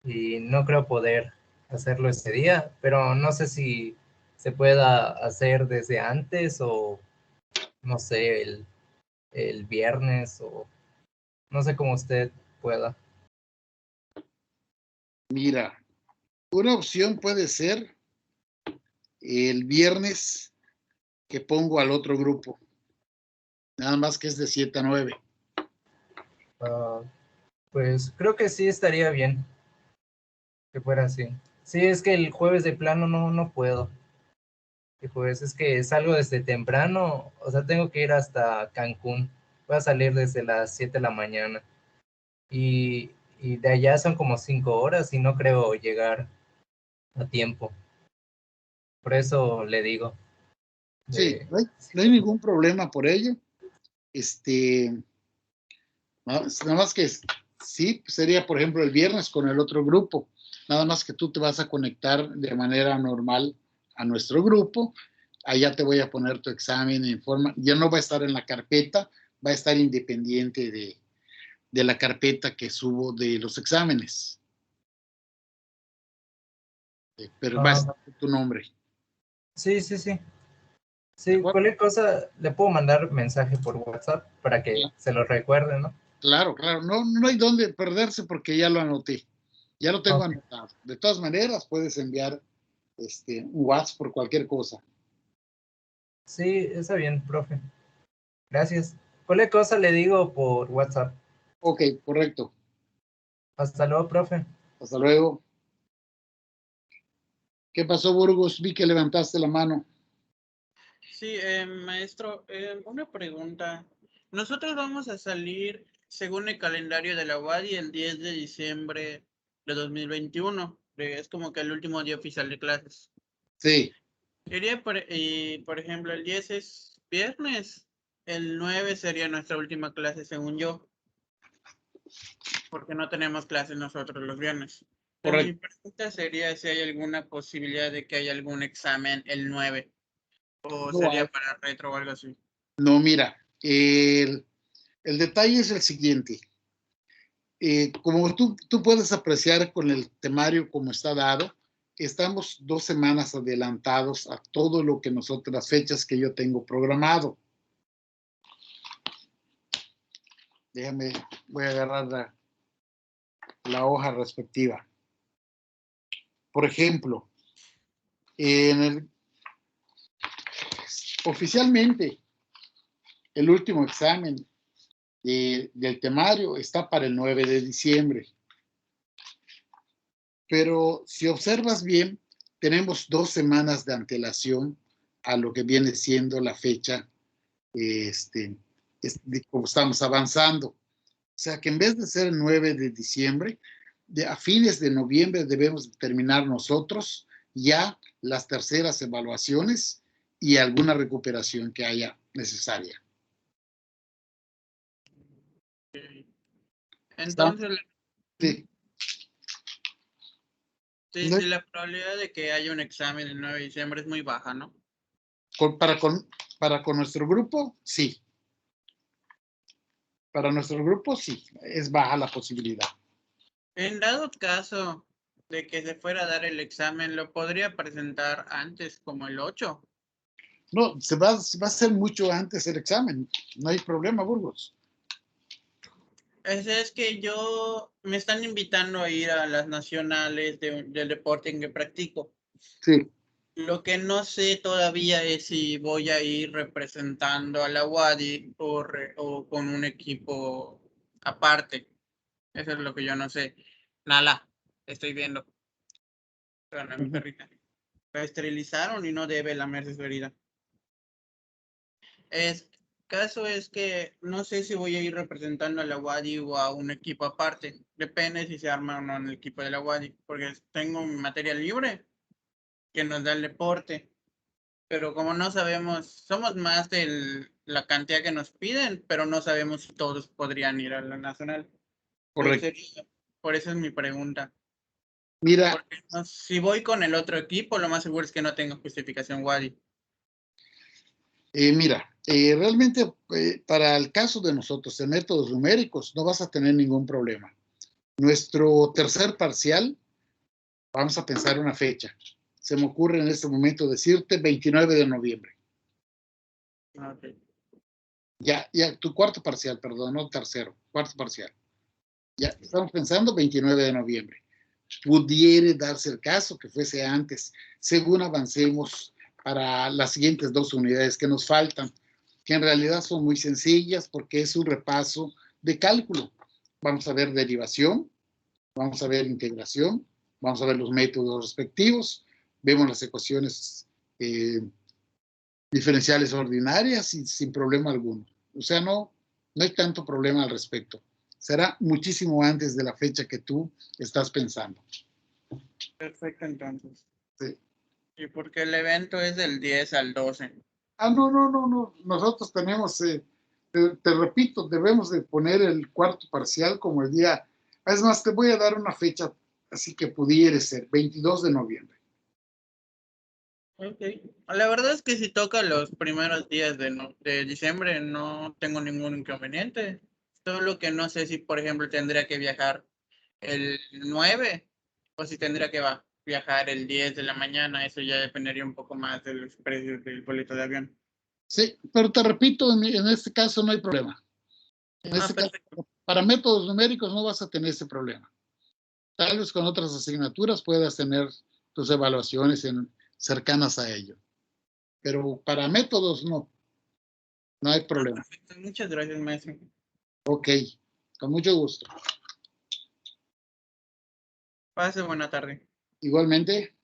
Speaker 4: Y no creo poder hacerlo ese día, pero no sé si se pueda hacer desde antes o, no sé, el viernes o no sé cómo usted pueda.
Speaker 1: Mira, una opción puede ser el viernes que pongo al otro grupo. Nada más que es de 7 a 9.
Speaker 4: Pues creo que sí estaría bien que fuera así. Sí, es que el jueves de plano no puedo. El jueves es que salgo desde temprano, o sea, tengo que ir hasta Cancún. Voy a salir desde las 7 de la mañana. Y de allá son como 5 horas y no creo llegar a tiempo. Por eso le digo.
Speaker 1: Sí, no hay ningún problema por ello. Nada más que sí, sería por ejemplo el viernes con el otro grupo. Nada más que tú te vas a conectar de manera normal a nuestro grupo. Allá te voy a poner tu examen en forma, ya no va a estar en la carpeta, va a estar independiente de la carpeta que subo de los exámenes. Pero va a estar tu nombre.
Speaker 4: Sí. Sí, cualquier cosa le puedo mandar mensaje por WhatsApp para que se lo recuerde, ¿no?
Speaker 1: Claro. No hay dónde perderse porque ya lo anoté. Ya lo tengo anotado. De todas maneras, puedes enviar un WhatsApp por cualquier cosa.
Speaker 4: Sí, está bien, profe. Gracias. Cualquier cosa le digo por WhatsApp.
Speaker 1: Ok, correcto.
Speaker 4: Hasta luego, profe.
Speaker 1: Hasta luego. ¿Qué pasó, Burgos? Vi que levantaste la mano.
Speaker 6: Sí, maestro, una pregunta. Nosotros vamos a salir, según el calendario de la UADY, el 10 de diciembre de 2021. Es como que el último día oficial de clases.
Speaker 1: Sí.
Speaker 6: Por ejemplo, el 10 es viernes. El 9 sería nuestra última clase, según yo. Porque no tenemos clases nosotros los viernes. Pero mi pregunta sería si hay alguna posibilidad de que haya algún examen el 9. ¿O sería para retro o algo así?
Speaker 1: No, mira, el detalle es el siguiente. Como tú puedes apreciar con el temario como está dado, estamos 2 semanas adelantados a todo lo que nosotros, las fechas que yo tengo programado. Déjame, voy a agarrar la hoja respectiva. Por ejemplo, oficialmente, el último examen del temario está para el 9 de diciembre. Pero si observas bien, tenemos 2 semanas de antelación a lo que viene siendo la fecha de cómo estamos avanzando. O sea que en vez de ser el 9 de diciembre, a fines de noviembre debemos terminar nosotros ya las terceras evaluaciones y alguna recuperación que haya necesaria.
Speaker 6: Entonces,
Speaker 1: sí.
Speaker 6: Sí, la probabilidad de que haya un examen el 9 de diciembre es muy baja, ¿no?
Speaker 1: Para con nuestro grupo, sí. Para nuestro grupo, sí. Es baja la posibilidad.
Speaker 6: En dado caso de que se fuera a dar el examen, ¿lo podría presentar antes, como el 8?
Speaker 1: No, se va a hacer mucho antes el examen. No hay problema, Burgos.
Speaker 6: Es que me están invitando a ir a las nacionales del deporte en que practico.
Speaker 1: Sí.
Speaker 6: Lo que no sé todavía es si voy a ir representando a la UADY o con un equipo aparte. Eso es lo que yo no sé. Nala, estoy viendo. Perdón, mi perrita. La esterilizaron y no debe lamerse su herida. Caso es que no sé si voy a ir representando a la UADY o a un equipo aparte. Depende si se arma o no en el equipo de la UADY, porque tengo mi materia libre que nos da el deporte. Pero como no sabemos, somos más de la cantidad que nos piden, pero no sabemos si todos podrían ir a la nacional.
Speaker 1: Correcto.
Speaker 6: Por eso es mi pregunta.
Speaker 1: Mira.
Speaker 6: Porque si voy con el otro equipo, lo más seguro es que no tenga justificación UADY.
Speaker 1: Realmente para el caso de nosotros en métodos numéricos no vas a tener ningún problema. Nuestro tercer parcial, vamos a pensar una fecha. Se me ocurre en este momento decirte 29 de noviembre.
Speaker 6: Okay.
Speaker 1: Ya, tu cuarto parcial, perdón, no tercero, cuarto parcial. Ya, estamos pensando 29 de noviembre. Pudiera darse el caso que fuese antes, según avancemos para las siguientes 2 unidades que nos faltan, que en realidad son muy sencillas porque es un repaso de cálculo. Vamos a ver derivación, vamos a ver integración, vamos a ver los métodos respectivos, vemos las ecuaciones diferenciales ordinarias y sin problema alguno. O sea, no hay tanto problema al respecto. Será muchísimo antes de la fecha que tú estás pensando.
Speaker 6: Perfecto, entonces.
Speaker 1: Sí.
Speaker 6: Y porque el evento es del 10 al 12.
Speaker 1: No. Nosotros tenemos, te repito, debemos de poner el cuarto parcial como el día. Es más, te voy a dar una fecha, así que pudiera ser 22 de noviembre.
Speaker 6: Ok. La verdad es que si toca los primeros días de diciembre, no tengo ningún inconveniente. Solo que no sé si, por ejemplo, tendría que viajar el 9 o si tendría que viajar el 10 de la mañana. Eso ya dependería un poco más de los precios del boleto de avión.
Speaker 1: Sí, pero te repito, en este caso no hay problema. En este caso, para métodos numéricos no vas a tener ese problema. Tal vez con otras asignaturas puedas tener tus evaluaciones cercanas a ello. Pero para métodos no hay problema.
Speaker 6: Perfecto. Muchas gracias, maestro.
Speaker 1: Ok, con mucho gusto.
Speaker 6: Pase buena tarde.
Speaker 1: Igualmente.